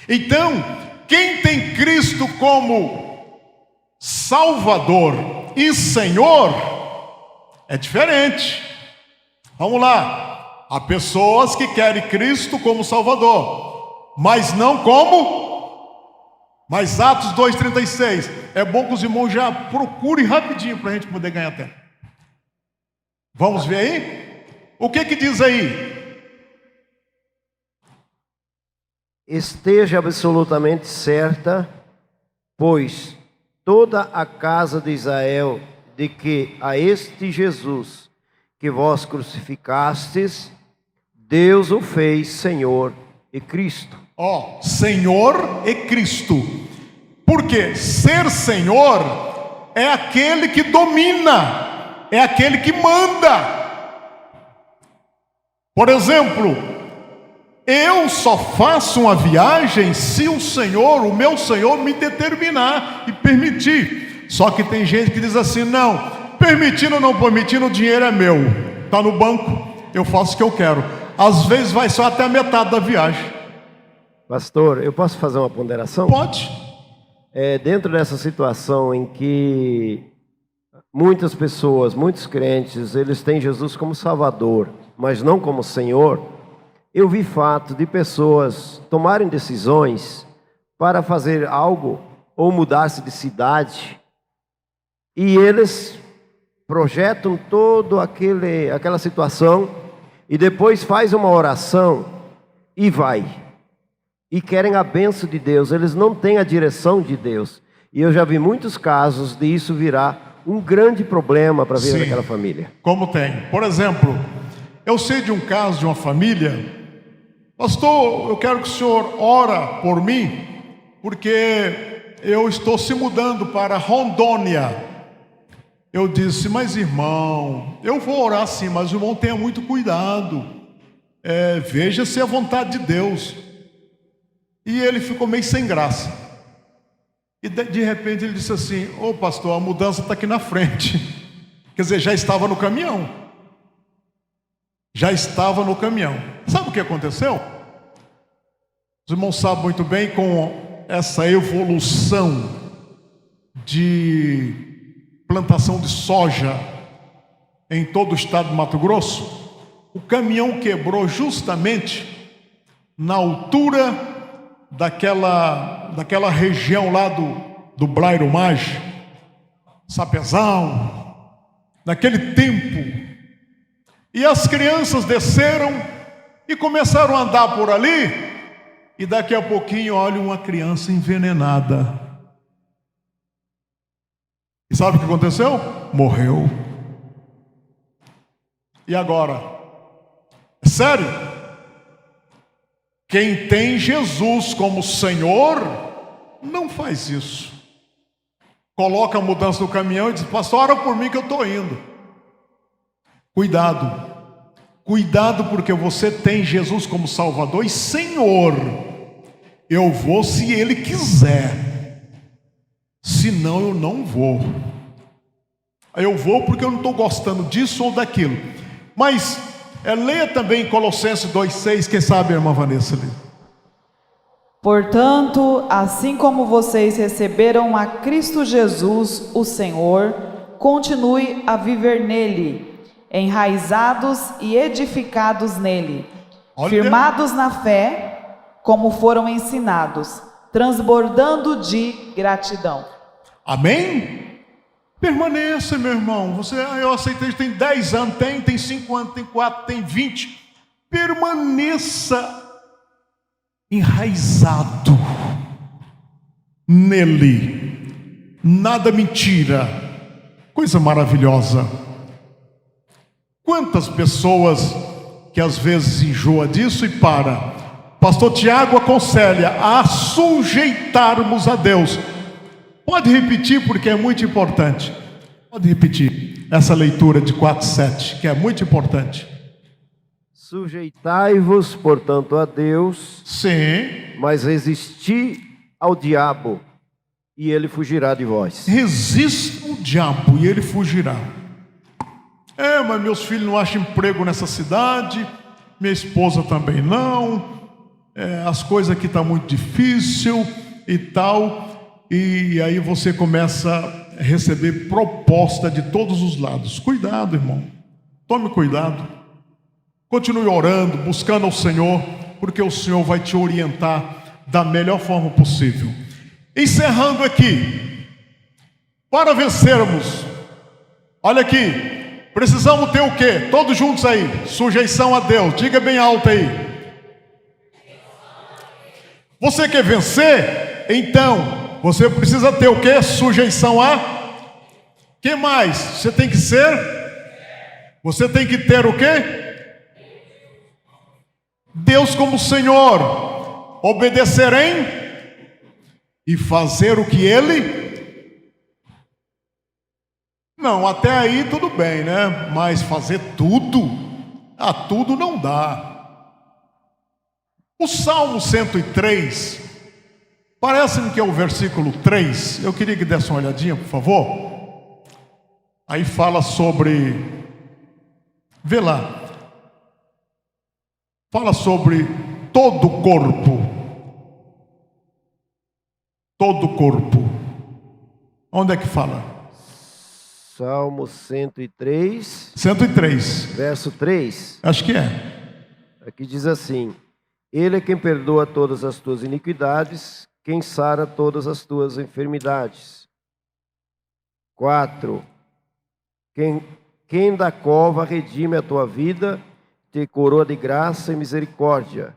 Speaker 1: Então, quem tem Cristo como Salvador e Senhor é diferente. Vamos lá. Há pessoas que querem Cristo como Salvador, mas não como. Mas Atos 2,36. É bom que os irmãos já procurem rapidinho para a gente poder ganhar tempo. Vamos ver aí? O que diz aí?
Speaker 2: Esteja absolutamente certa, pois toda a casa de Israel, de que a este Jesus que vós crucificastes, Deus o fez Senhor e Cristo.
Speaker 1: Senhor e Cristo. Porque ser Senhor é aquele que domina, é aquele que manda. Por exemplo, eu só faço uma viagem se o Senhor, o meu Senhor, me determinar e permitir. Só que tem gente que diz assim: não, permitindo ou não permitindo, o dinheiro é meu, está no banco, eu faço o que eu quero. Às vezes vai só até a metade da viagem.
Speaker 2: Pastor, eu posso fazer uma ponderação?
Speaker 1: Pode.
Speaker 2: Dentro dessa situação em que muitas pessoas, muitos crentes, eles têm Jesus como Salvador, mas não como Senhor, eu vi fato de pessoas tomarem decisões para fazer algo ou mudar-se de cidade, e eles projetam toda aquela situação e depois faz uma oração e vai. E querem a bênção de Deus, eles não têm a direção de Deus. E eu já vi muitos casos de isso virar um grande problema para a vida daquela família.
Speaker 1: Como tem. Por exemplo, eu sei de um caso de uma família. Pastor, eu quero que o senhor ora por mim, porque eu estou se mudando para Rondônia. Eu disse: mas irmão, eu vou orar sim, mas o irmão tenha muito cuidado. Veja se é a vontade de Deus. E ele ficou meio sem graça. E de repente ele disse assim: ô pastor, a mudança está aqui na frente. Quer dizer, já estava no caminhão. Já estava no caminhão. Sabe o que aconteceu? Os irmãos sabem muito bem, com essa evolução de plantação de soja em todo o estado de Mato Grosso, o caminhão quebrou justamente na altura daquela região lá do Blairo Maggi, Sapezão, naquele tempo. E as crianças desceram e começaram a andar por ali, e daqui a pouquinho, olha, uma criança envenenada. E sabe o que aconteceu? Morreu. E agora? É sério? Quem tem Jesus como Senhor, não faz isso. Coloca a mudança no caminhão e diz: pastor, ora por mim que eu estou indo. Cuidado. Cuidado, porque você tem Jesus como Salvador e Senhor. Eu vou se Ele quiser. Senão eu não vou. Eu vou porque eu não estou gostando disso ou daquilo. Mas leia também Colossenses 2,6, quem sabe a irmã Vanessa ali.
Speaker 3: Portanto, assim como vocês receberam a Cristo Jesus, o Senhor, continue a viver nele, enraizados e edificados nele, firmados na fé, como foram ensinados, transbordando de gratidão.
Speaker 1: Amém? Permaneça, meu irmão. Eu aceitei, tem 10 anos, tem 5 anos, tem 4, tem 20. Permaneça enraizado nele. Nada mentira. Coisa maravilhosa. Quantas pessoas que às vezes enjoa disso e para. Pastor Tiago aconselha a sujeitarmos a Deus. Pode repetir, porque é muito importante. Pode repetir essa leitura de 4:7, que é muito importante.
Speaker 2: Sujeitai-vos, portanto, a Deus.
Speaker 1: Sim.
Speaker 2: Mas resisti ao diabo, e ele fugirá de vós.
Speaker 1: Resista o diabo, e ele fugirá. Mas meus filhos não acham emprego nessa cidade, minha esposa também não, as coisas aqui estão muito difíceis e tal. E aí você começa a receber proposta de todos os lados. Cuidado, irmão, tome cuidado, continue orando, buscando ao Senhor, porque o Senhor vai te orientar da melhor forma possível. Encerrando aqui, para vencermos, olha aqui, precisamos ter o quê? Todos juntos aí, sujeição a Deus, diga bem alto aí. Você quer vencer? Então, você precisa ter o quê? Sujeição a? Que mais? Você tem que ser? Você tem que ter o quê? Deus como Senhor, obedecer em e fazer o que Ele. Não, até aí tudo bem, né? Mas fazer tudo, tudo não dá. O Salmo 103, parece-me que é o versículo 3, eu queria que desse uma olhadinha, por favor. Aí fala sobre, vê lá, fala sobre todo o corpo. Todo o corpo. Onde é que fala?
Speaker 2: Salmo 103.
Speaker 1: 103.
Speaker 2: Verso 3.
Speaker 1: Acho que é.
Speaker 2: Aqui diz assim: Ele é quem perdoa todas as tuas iniquidades, quem sara todas as tuas enfermidades. 4. Quem da cova redime a tua vida, te coroa de graça e misericórdia.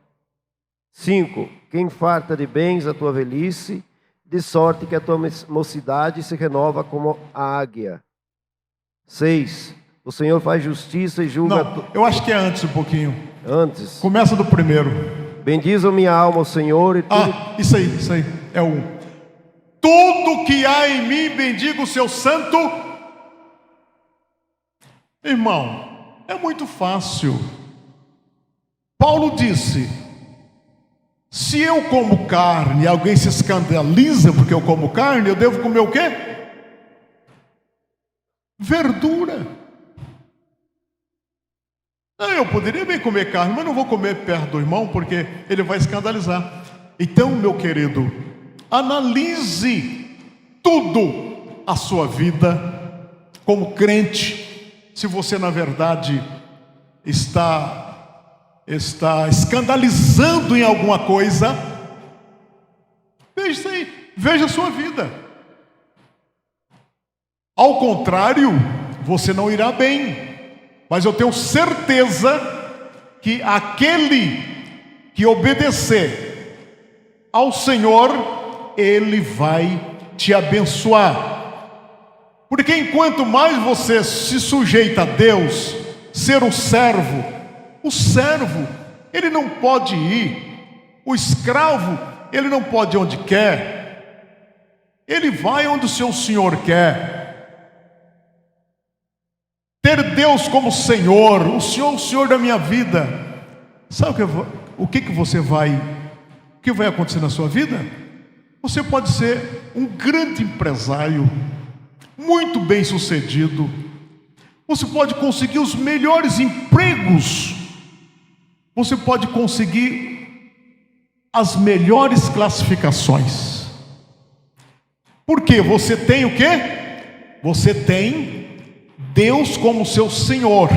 Speaker 2: 5. Quem farta de bens a tua velhice, de sorte que a tua mocidade se renova como a águia. 6. O Senhor faz justiça e julga...
Speaker 1: Não, eu acho que é antes um pouquinho.
Speaker 2: Antes.
Speaker 1: Começa do primeiro.
Speaker 2: Bendize a minha alma, o Senhor, e tudo...
Speaker 1: Isso aí, é o 1. Tudo que há em mim, bendiga o seu santo... Irmão, é muito fácil. Paulo disse: se eu como carne e alguém se escandaliza porque eu como carne, eu devo comer o quê? Verdura. Eu poderia bem comer carne, mas não vou comer perto do irmão porque ele vai escandalizar. Então, meu querido, analise tudo a sua vida como crente. Se você na verdade está escandalizando em alguma coisa, veja isso aí, veja a sua vida. Ao contrário, você não irá bem. Mas eu tenho certeza que aquele que obedecer ao Senhor, Ele vai te abençoar. Porque enquanto mais você se sujeita a Deus, ser um servo, o servo, ele não pode ir. O escravo, ele não pode ir onde quer. Ele vai onde o seu Senhor quer. Ter Deus como Senhor, o Senhor da minha vida. Sabe o que vai acontecer na sua vida? Você pode ser um grande empresário, muito bem sucedido. Você pode conseguir os melhores empregos. Você pode conseguir as melhores classificações. Porque você tem o quê? Você tem Deus como seu Senhor.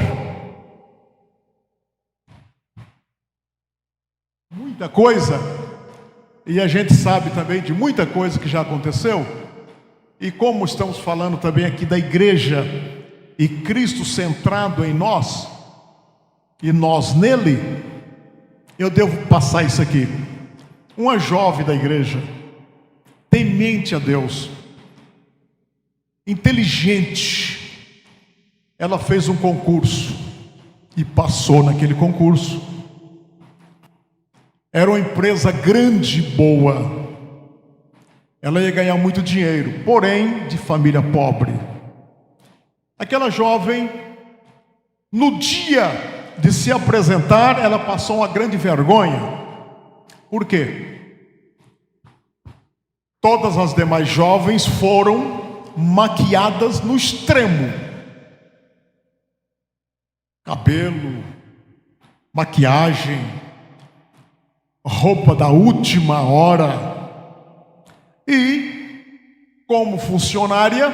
Speaker 1: Muita coisa, e a gente sabe também de muita coisa que já aconteceu, e como estamos falando também aqui da igreja, e Cristo centrado em nós, e nós nele, eu devo passar isso aqui. Uma jovem da igreja, temente a Deus, inteligente, ela fez um concurso e passou naquele concurso. Era uma empresa grande, boa. Ela ia ganhar muito dinheiro, porém de família pobre. Aquela jovem, no dia de se apresentar, ela passou uma grande vergonha. Por quê? Todas as demais jovens foram maquiadas no extremo. cabelo, maquiagem, roupa da última hora. E, como funcionária,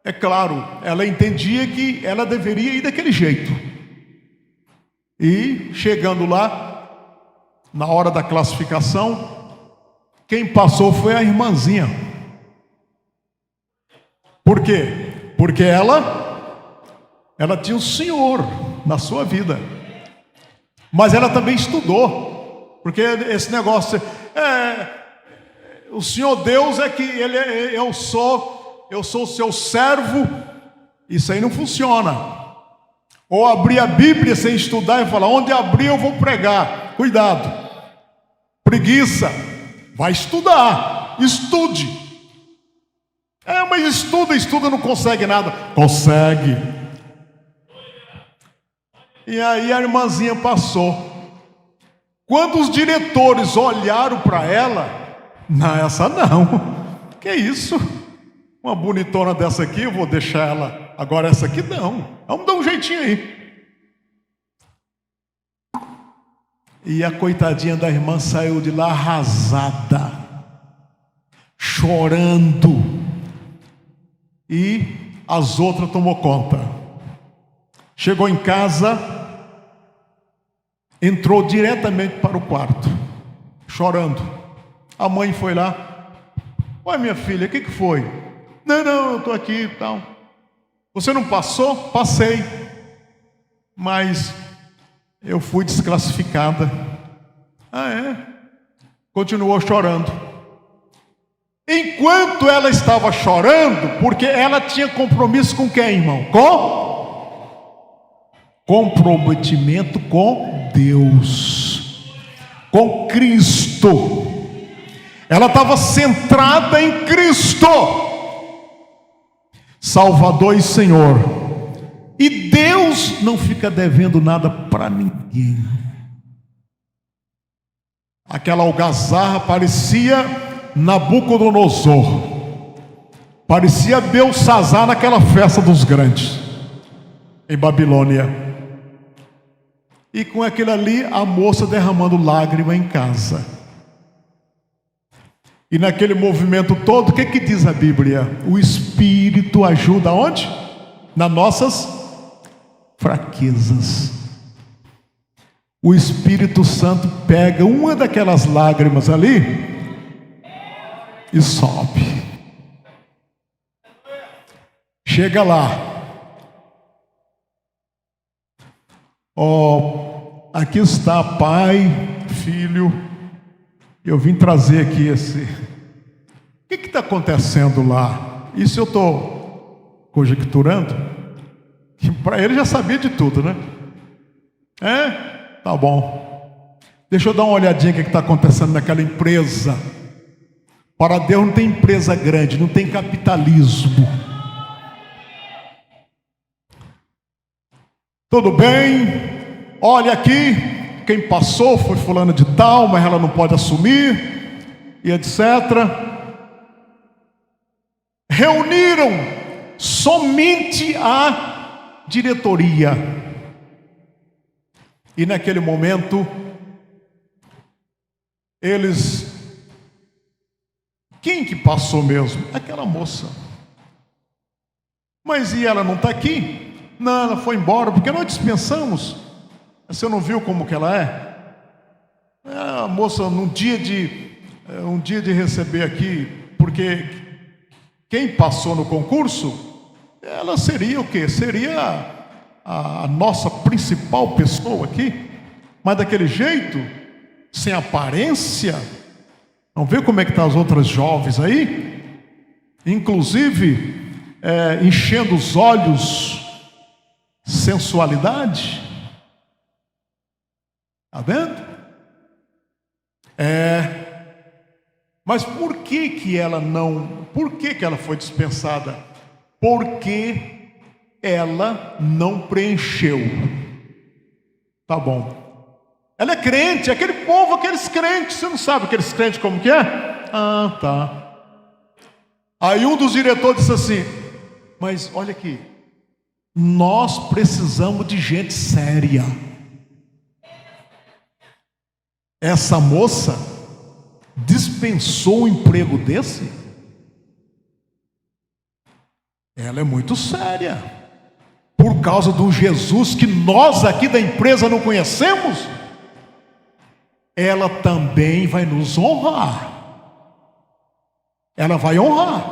Speaker 1: é claro, ela entendia que ela deveria ir daquele jeito. E, chegando lá, na hora da classificação, quem passou foi a irmãzinha. Por quê? Porque ela tinha o Senhor na sua vida. Mas ela também estudou. Porque esse negócio, o Senhor Deus é que eu sou o seu servo. Isso aí não funciona. Ou abrir a Bíblia sem estudar e falar, onde abrir eu vou pregar. Cuidado. Preguiça. Vai estudar. Estude. Mas estuda, não consegue nada. Consegue. E aí a irmãzinha passou. Quando os diretores olharam para ela, não, essa não. Que isso? Uma bonitona dessa aqui, eu vou deixar ela. Agora essa aqui não. Vamos dar um jeitinho aí. E a coitadinha da irmã saiu de lá arrasada, chorando. E as outras tomou conta. Chegou em casa, entrou diretamente para o quarto, chorando. A mãe foi lá. Oi, minha filha, o que foi? Não, eu estou aqui e tal. Você não passou? Passei. Mas eu fui desclassificada. Ah, é? Continuou chorando. Enquanto ela estava chorando, porque ela tinha compromisso com quem, irmão? Comprometimento com Deus, com Cristo. Ela estava centrada em Cristo, Salvador e Senhor. E Deus não fica devendo nada para ninguém. Aquela algazarra parecia Nabucodonosor, parecia Belsazar naquela festa dos grandes em Babilônia. E com aquilo ali, a moça derramando lágrima em casa. E naquele movimento todo, o que diz a Bíblia? O Espírito ajuda onde? Nas nossas fraquezas. O Espírito Santo pega uma daquelas lágrimas ali e sobe. Chega lá. Aqui está Pai, Filho. Eu vim trazer aqui esse. O que está acontecendo lá? Isso eu estou conjecturando. Que para ele já sabia de tudo, né? Tá bom. Deixa eu dar uma olhadinha o que está acontecendo naquela empresa. Para Deus não tem empresa grande, não tem capitalismo. Tudo bem? Olha aqui, quem passou foi fulano de tal, mas ela não pode assumir, e etc. Reuniram somente a diretoria. E naquele momento, quem que passou mesmo? Aquela moça. Mas e ela não está aqui? Não, ela foi embora, porque nós dispensamos. Você não viu como que ela é? A moça, um dia de receber aqui, porque quem passou no concurso, ela seria o quê? Seria a nossa principal pessoa aqui, mas daquele jeito, sem aparência. Não vê como é que estão as outras jovens aí? Inclusive, enchendo os olhos, sensualidade. Está vendo? Mas por que ela foi dispensada? Porque ela não preencheu. Tá bom. Ela é crente, aquele povo, aqueles crentes. Você não sabe aqueles crentes como que é? Ah, tá. Aí um dos diretores disse assim: mas olha aqui, Nós precisamos de gente séria. Essa moça dispensou um emprego desse? Ela é muito séria. Por causa do Jesus que nós aqui da empresa não conhecemos, ela também vai nos honrar. Ela vai honrar.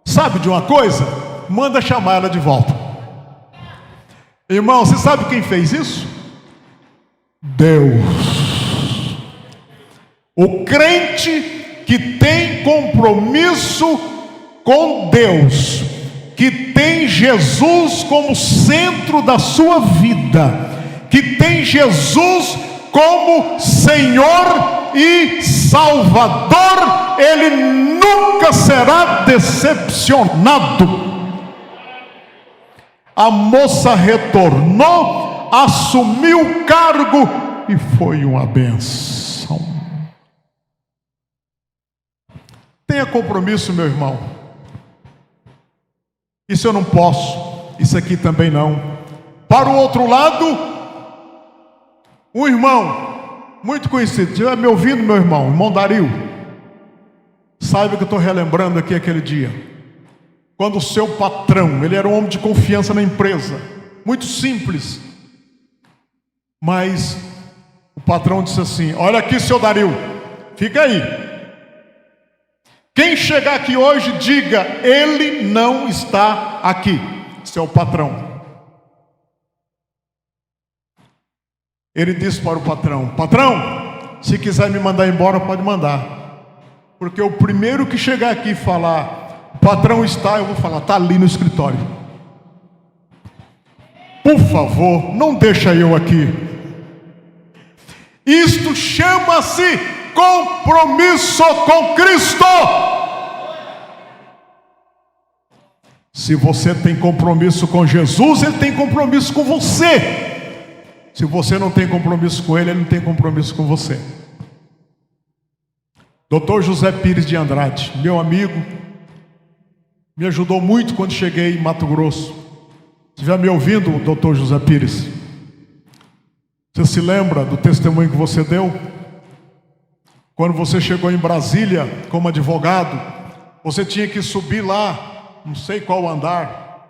Speaker 1: Sabe de uma coisa? Manda chamar ela de volta. Irmão, você sabe quem fez isso? Deus. O crente que tem compromisso com Deus, que tem Jesus como centro da sua vida, que tem Jesus como Senhor e Salvador, ele nunca será decepcionado. A moça retornou, assumiu o cargo e foi uma benção. Tenha compromisso, meu irmão. Isso eu não posso, isso aqui também não. Para o outro lado, um irmão muito conhecido, estiver me ouvindo, meu irmão Dario, saiba que eu estou relembrando aqui aquele dia, quando o seu patrão, ele era um homem de confiança na empresa, muito simples, mas o patrão disse assim: olha aqui, seu Dario, fica aí. Quem chegar aqui hoje, diga: ele não está aqui. Seu patrão. Ele disse para o patrão: patrão, se quiser me mandar embora, pode mandar. Porque o primeiro que chegar aqui e falar: o patrão está, eu vou falar: está ali no escritório. Por favor, não deixa eu aqui. Isto chama-se compromisso com Cristo. Se você tem compromisso com Jesus, ele tem compromisso com você. Se você não tem compromisso com ele, ele não tem compromisso com você. Dr. José Pires de Andrade, meu amigo, me ajudou muito quando cheguei em Mato Grosso. Se estiver me ouvindo, Dr. José Pires, você se lembra do testemunho que você deu? Quando você chegou em Brasília como advogado, você tinha que subir lá, não sei qual andar,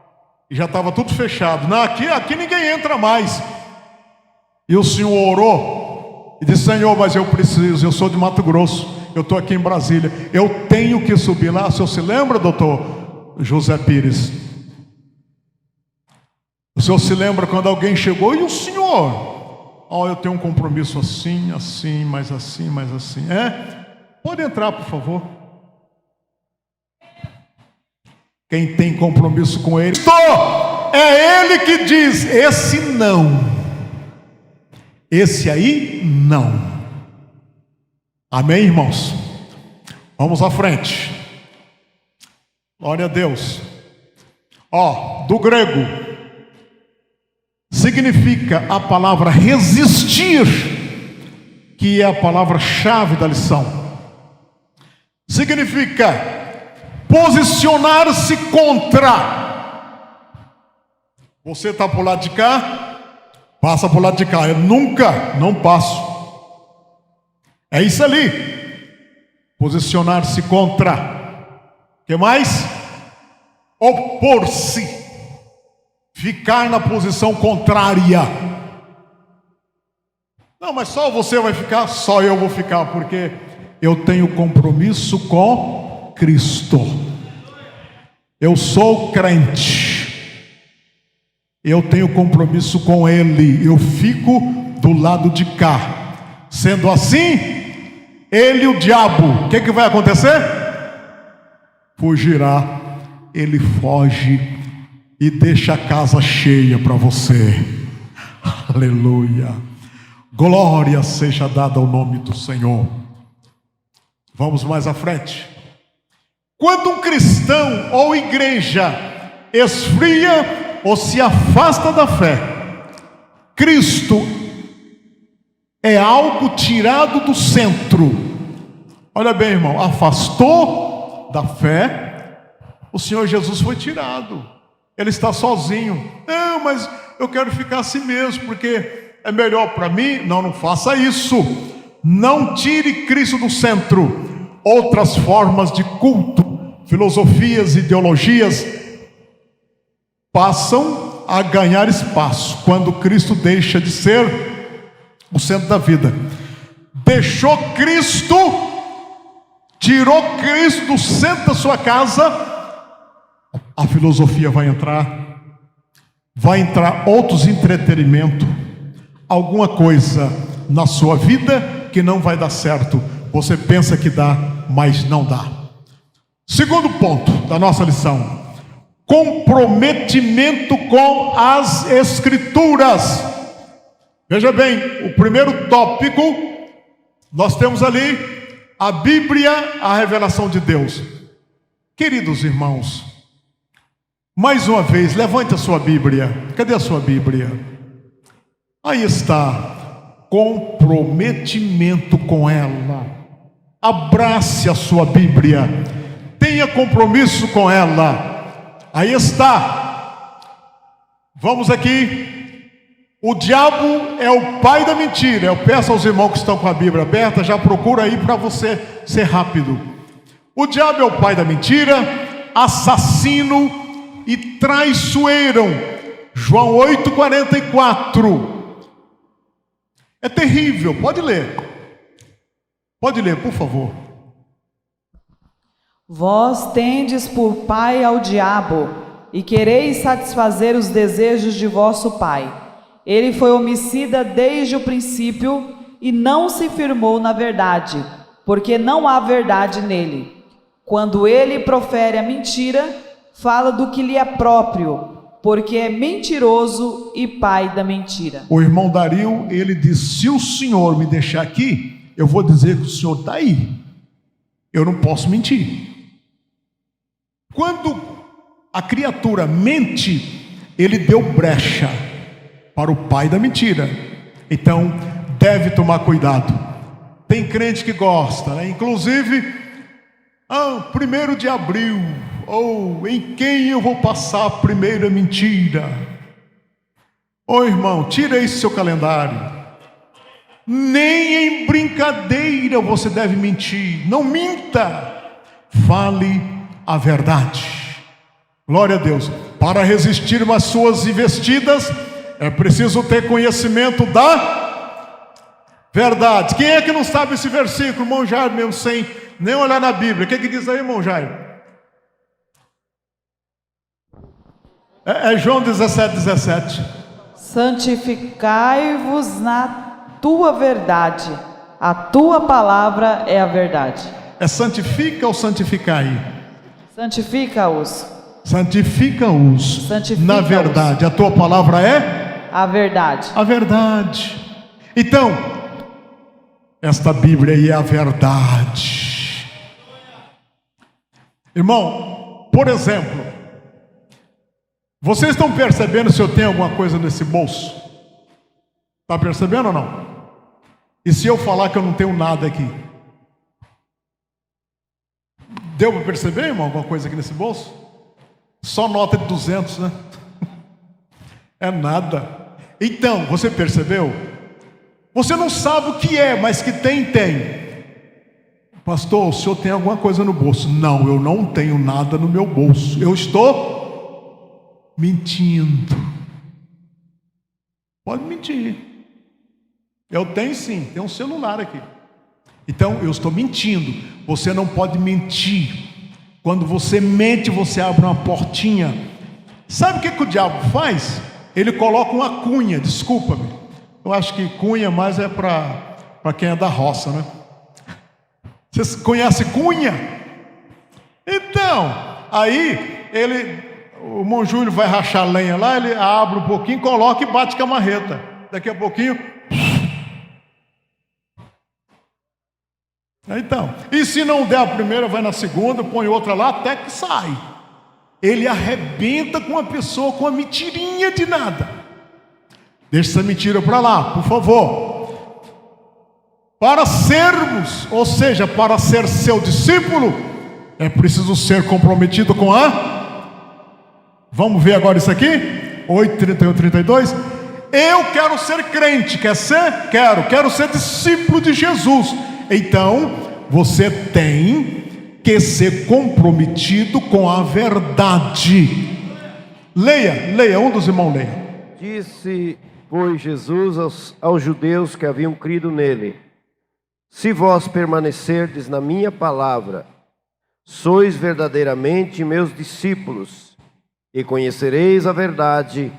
Speaker 1: e já estava tudo fechado. Não, aqui ninguém entra mais. E o senhor orou e disse: Senhor, mas eu preciso, eu sou de Mato Grosso, eu estou aqui em Brasília, eu tenho que subir lá. O senhor se lembra, doutor José Pires? O senhor se lembra quando alguém chegou e o senhor: eu tenho um compromisso assim, assim, mais assim, mais assim. Pode entrar, por favor. Quem tem compromisso com ele, é ele que diz: esse não, esse aí não. Amém, irmãos? Vamos à frente. Glória a Deus. Do grego, significa a palavra resistir, que é a palavra-chave da lição. Significa posicionar-se contra. Você está para o lado de cá, passa para o lado de cá. Eu nunca, não passo. É isso ali. Posicionar-se contra. O que mais? Opor-se. Ficar na posição contrária. Não, mas só você vai ficar? Só eu vou ficar, porque eu tenho compromisso com Cristo. Eu sou crente. Eu tenho compromisso com Ele. Eu fico do lado de cá. Sendo assim, ele e o diabo, o que vai acontecer? Fugirá. Ele foge e deixa a casa cheia para você. Aleluia. Glória seja dada ao nome do Senhor. Vamos mais à frente. Quando um cristão ou igreja esfria ou se afasta da fé, Cristo é algo tirado do centro. Olha bem, irmão, afastou da fé, o Senhor Jesus foi tirado. Ele está sozinho. Não, mas eu quero ficar assim mesmo, porque é melhor para mim. Não, não faça isso. Não tire Cristo do centro. Outras formas de culto, filosofias, ideologias passam a ganhar espaço quando Cristo deixa de ser o centro da vida. Deixou Cristo, tirou Cristo do centro da sua casa, a filosofia vai entrar outros entretenimentos, alguma coisa na sua vida que não vai dar certo. Você pensa que dá, mas não dá. Segundo ponto da nossa lição: comprometimento com as Escrituras. Veja bem, o primeiro tópico, nós temos ali a Bíblia, a revelação de Deus. Queridos irmãos, mais uma vez, levante a sua Bíblia. Cadê a sua Bíblia? Aí está. Comprometimento com ela. Abrace a sua Bíblia. Tenha compromisso com ela. Aí está. Vamos aqui. O diabo é o pai da mentira. Eu peço aos irmãos que estão com a Bíblia aberta, já procura aí para você ser rápido. O diabo é o pai da mentira, assassino e traiçoeiro. João 8,44. É terrível, pode ler. Pode ler, por favor.
Speaker 3: Vós tendes por pai ao diabo, e quereis satisfazer os desejos de vosso pai. Ele foi homicida desde o princípio, e não se firmou na verdade, porque não há verdade nele. Quando ele profere a mentira, fala do que lhe é próprio, porque é mentiroso e pai da mentira.
Speaker 1: O irmão Dario, ele diz: se o senhor me deixar aqui, eu vou dizer que o senhor está aí. Eu não posso mentir. Quando a criatura mente, ele deu brecha para o pai da mentira. Então, deve tomar cuidado. Tem crente que gosta, né? Inclusive, 1º de abril, ou em quem eu vou passar a primeira mentira? Ô irmão, tira isso do seu calendário. Nem em brincadeira você deve mentir. Não minta. Fale a verdade. Glória a Deus. Para resistir às suas investidas, é preciso ter conhecimento da verdade. Quem é que não sabe esse versículo, irmão Jairo, mesmo sem nem olhar na Bíblia? O que diz aí, irmão Jairo? É João 17:17.
Speaker 3: Santificai-vos na tua verdade, a tua palavra é a verdade.
Speaker 1: É santifica ou santificai?
Speaker 3: Santifica-os.
Speaker 1: Santifica-os na verdade. A tua palavra é?
Speaker 3: A verdade.
Speaker 1: A verdade. Então, esta Bíblia aí é a verdade. Irmão, por exemplo, vocês estão percebendo se eu tenho alguma coisa nesse bolso? Está percebendo ou não? E se eu falar que eu não tenho nada aqui? Deu para perceber, irmão, alguma coisa aqui nesse bolso? Só nota de 200, né? É nada. Então, você percebeu? Você não sabe o que é, mas que tem. Pastor, o senhor tem alguma coisa no bolso? Não, eu não tenho nada no meu bolso. Eu estou mentindo. Pode mentir. Eu tenho sim, tem um celular aqui. Então, eu estou mentindo. Você não pode mentir. Quando você mente, você abre uma portinha. Sabe o que o diabo faz? Ele coloca uma cunha, desculpa-me. Eu acho que cunha mais é para quem é da roça, né? Vocês conhecem cunha? Então, aí o irmão Júlio vai rachar lenha lá, ele abre um pouquinho, coloca e bate com a marreta. Daqui a pouquinho... Então, e se não der a primeira, vai na segunda, põe outra lá, até que sai. Ele arrebenta com a pessoa com uma mentirinha de nada. Deixa essa mentira para lá, por favor. Para sermos, ou seja, para ser seu discípulo, é preciso ser comprometido com a Vamos ver agora isso aqui? 8, 31, 32. Eu quero ser crente, quer ser? Quero ser discípulo de Jesus. Então, você tem que ser comprometido com a verdade. Leia, um dos irmãos leia.
Speaker 2: Disse, pois, Jesus aos judeus que haviam crido nele: se vós permanecerdes na minha palavra, sois verdadeiramente meus discípulos, e conhecereis a verdade,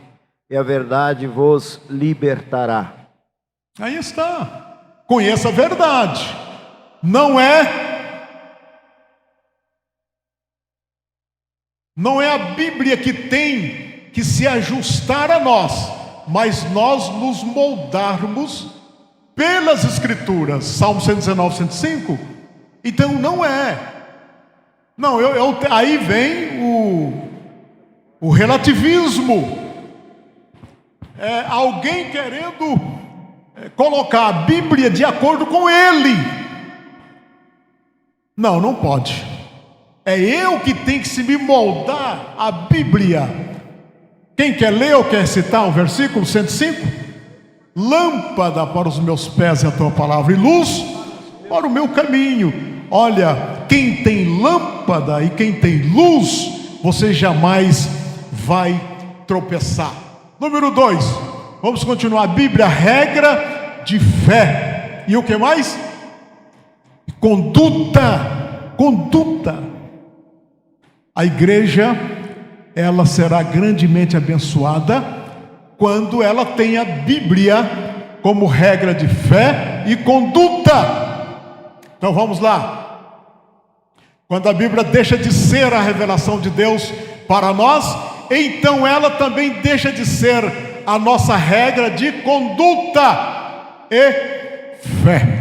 Speaker 2: e a verdade vos libertará.
Speaker 1: Aí está. Conheça a verdade. Não é a Bíblia que tem que se ajustar a nós, mas nós nos moldarmos pelas Escrituras. Salmo 119, 105. Então não é. Não, aí vem o relativismo. Alguém querendo colocar a Bíblia de acordo com ele. Não pode. É eu que tenho que se me moldar a Bíblia. Quem quer ler ou quer citar o versículo 105? Lâmpada para os meus pés é a tua palavra, e luz para o meu caminho. Olha, quem tem lâmpada e quem tem luz, você jamais vai tropeçar. Número 2, vamos continuar. A Bíblia, regra de fé. E o que mais? Conduta. A igreja, ela será grandemente abençoada quando ela tem a Bíblia como regra de fé e conduta. Então vamos lá. Quando a Bíblia deixa de ser a revelação de Deus para nós, então ela também deixa de ser a nossa regra de conduta e fé.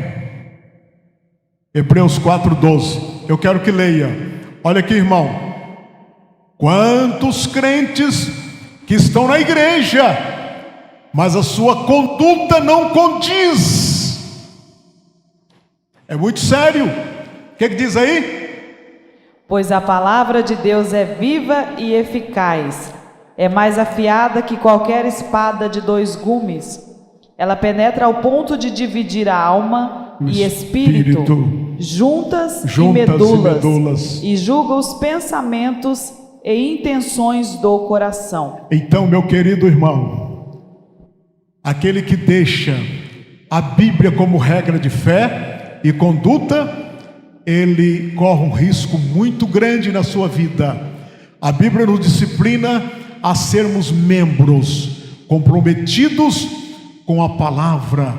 Speaker 1: Hebreus 4:12. Eu quero que leia. Olha aqui, irmão. Quantos crentes que estão na igreja, mas a sua conduta não condiz. É muito sério. O que diz aí?
Speaker 3: Pois a palavra de Deus é viva e eficaz, é mais afiada que qualquer espada de 2 gumes. Ela penetra ao ponto de dividir a alma e espírito, juntas e medulas, e julga os pensamentos e intenções do coração.
Speaker 1: Então, meu querido irmão, aquele que deixa a Bíblia como regra de fé e conduta, ele corre um risco muito grande na sua vida. A Bíblia nos disciplina a sermos membros comprometidos com a palavra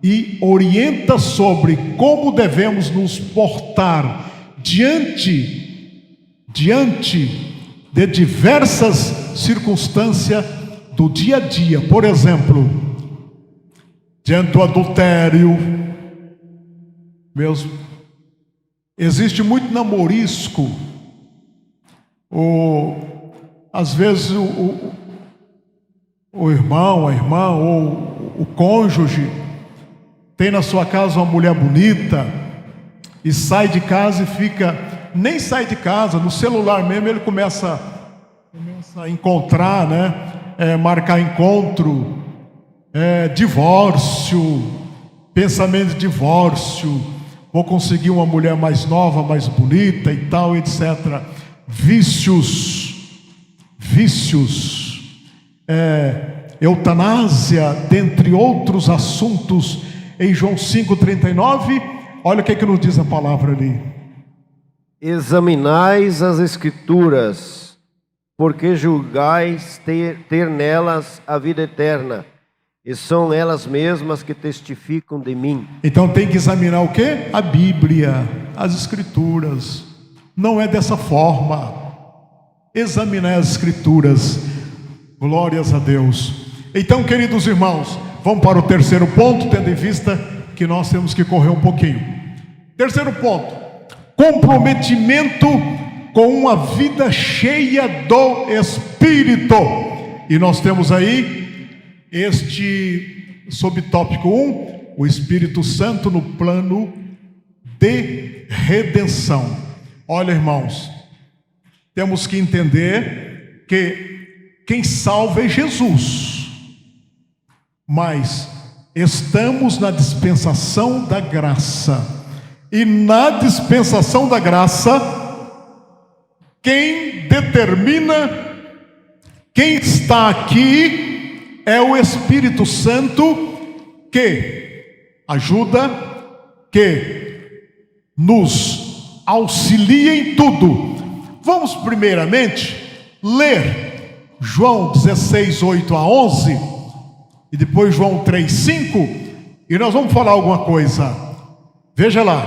Speaker 1: e orienta sobre como devemos nos portar diante de diversas circunstâncias do dia a dia. Por exemplo, diante do adultério, existe muito namorisco, às vezes o irmão, a irmã ou o cônjuge tem na sua casa uma mulher bonita e sai de casa e nem sai de casa, no celular mesmo ele começa a encontrar, marcar encontro, divórcio, pensamento de divórcio, vou conseguir uma mulher mais nova, mais bonita e tal, etc. Vícios, eutanásia, dentre outros assuntos. Em João 5,39, olha o que nos diz a palavra ali.
Speaker 2: Examinais as Escrituras, porque julgais ter nelas a vida eterna, e são elas mesmas que testificam de mim. Então
Speaker 1: tem que examinar o quê? A Bíblia, as Escrituras. Não é dessa forma. Examinar as Escrituras. Glórias a Deus. Então, queridos irmãos, vamos para o terceiro ponto, tendo em vista que nós temos que correr um pouquinho. Terceiro ponto: comprometimento com uma vida cheia do Espírito. E nós temos aí este subtópico 1, o Espírito Santo no plano de redenção. Olha, irmãos, temos que entender que quem salva é Jesus. Mas estamos na dispensação da graça. E na dispensação da graça, quem determina, quem está aqui, é o Espírito Santo, que ajuda, que nos auxilia em tudo. Vamos primeiramente ler João 16, 8 a 11, e depois João 3, 5, e nós vamos falar alguma coisa. Veja lá.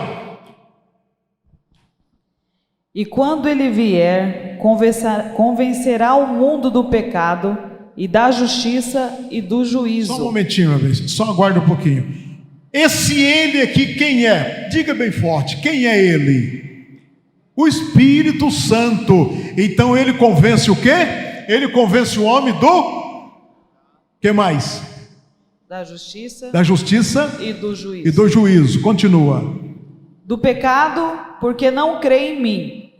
Speaker 3: E quando ele vier, convencerá o mundo do pecado e da justiça e do juízo.
Speaker 1: Só um momentinho, minha vez. Só aguarda um pouquinho. Esse ele aqui, quem é? Diga bem forte, quem é ele? O Espírito Santo. Então ele convence o quê? Ele convence o homem do... que mais?
Speaker 3: Da justiça.
Speaker 1: Da justiça
Speaker 3: e do juízo.
Speaker 1: E do juízo. Continua.
Speaker 3: Do pecado, porque não crê em mim.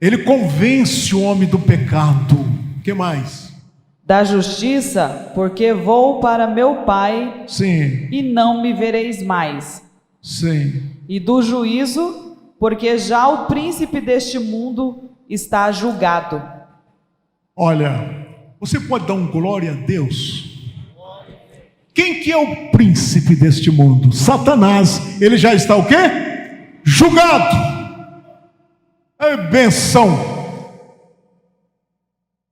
Speaker 1: Ele convence o homem do pecado. Que mais?
Speaker 3: Da justiça, porque vou para meu Pai.
Speaker 1: Sim.
Speaker 3: E não me vereis mais.
Speaker 1: Sim.
Speaker 3: E do juízo, porque já o príncipe deste mundo está julgado.
Speaker 1: Olha, você pode dar um glória a Deus? Quem que é o príncipe deste mundo? Satanás. Ele já está o quê? Julgado. É benção.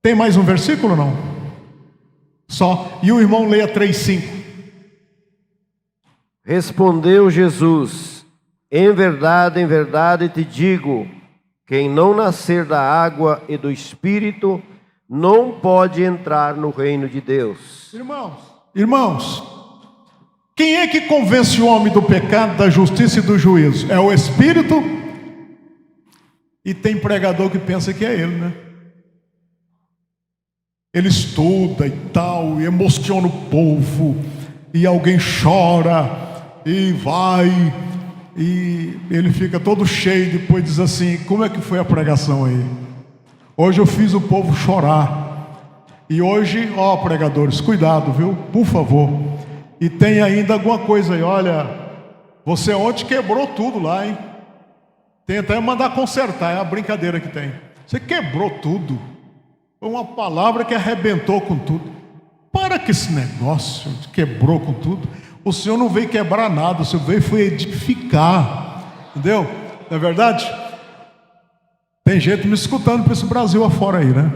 Speaker 1: Tem mais um versículo ou não? Só. E o irmão leia 3:5.
Speaker 2: Respondeu Jesus: em verdade te digo, quem não nascer da água e do Espírito, não pode entrar no reino de Deus.
Speaker 1: Irmãos, quem é que convence o homem do pecado, da justiça e do juízo? É o Espírito? E tem pregador que pensa que é ele, né? Ele estuda e tal, e emociona o povo, e alguém chora, e vai, e ele fica todo cheio, e depois diz assim: como é que foi a pregação aí? Hoje eu fiz o povo chorar. E hoje, ó pregadores, cuidado, viu? Por favor. E tem ainda alguma coisa aí, olha, você ontem quebrou tudo lá, hein? Tem até mandar consertar, é a brincadeira que tem. Você quebrou tudo. Foi uma palavra que arrebentou com tudo. Para que esse negócio quebrou com tudo. O Senhor não veio quebrar nada, o Senhor veio foi edificar. Entendeu? Não é verdade? Tem gente me escutando para esse Brasil afora aí, né?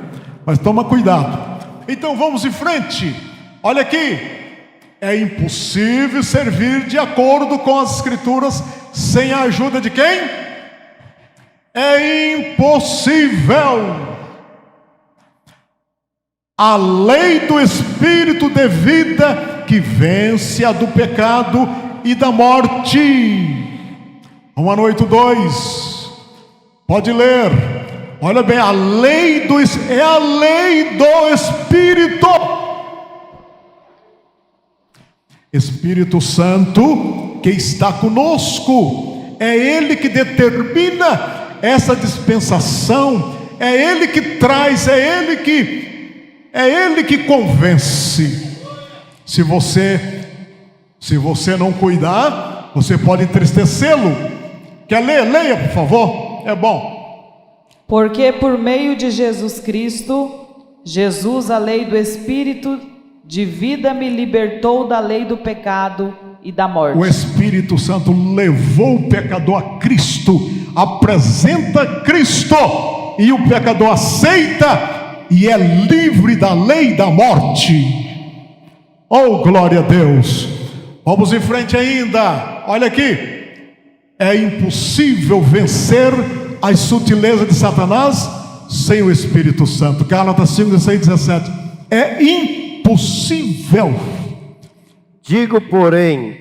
Speaker 1: Mas toma cuidado. Então vamos em frente. Olha aqui. É impossível servir de acordo com as Escrituras sem a ajuda de quem? É impossível. A lei do Espírito de vida que vence a do pecado e da morte. Romano 8:2. Pode ler. Olha bem, a lei é a lei do Espírito. Espírito Santo que está conosco. É Ele que determina essa dispensação, é Ele que traz, é Ele que convence. Se você não cuidar, você pode entristecê-lo. Quer ler? Leia, por favor, é bom.
Speaker 3: Porque por meio de Jesus Cristo, Jesus, a lei do Espírito de vida, me libertou da lei do pecado e da morte.
Speaker 1: O Espírito Santo levou o pecador a Cristo, apresenta Cristo, e o pecador aceita e é livre da lei da morte. Oh, glória a Deus. Vamos em frente ainda. Olha aqui. É impossível vencer as sutilezas de Satanás sem o Espírito Santo. Gálatas 5, 16, 17. É impossível.
Speaker 2: Digo, porém,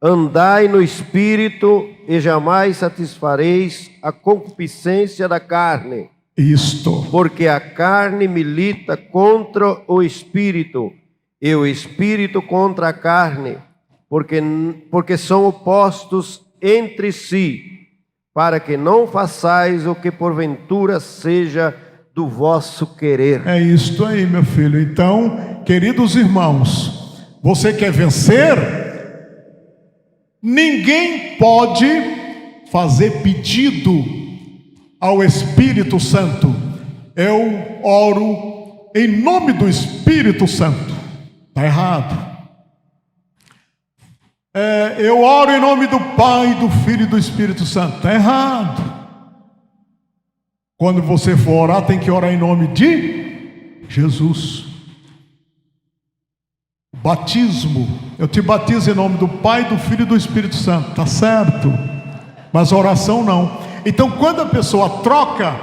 Speaker 2: andai no Espírito e jamais satisfareis a concupiscência da carne.
Speaker 1: Isto.
Speaker 2: Porque a carne milita contra o Espírito e o Espírito contra a carne, porque são opostos entre si, para que não façais o que porventura seja do vosso querer.
Speaker 1: É isto aí, meu filho. Então, queridos irmãos, você quer vencer? Ninguém pode fazer pedido ao Espírito Santo. Eu oro em nome do Espírito Santo. Está errado. Eu oro em nome do Pai, do Filho e do Espírito Santo. Está errado. Quando você for orar, tem que orar em nome de Jesus. Batismo, eu te batizo em nome do Pai, do Filho e do Espírito Santo. Está certo. Mas oração não. Então quando a pessoa troca,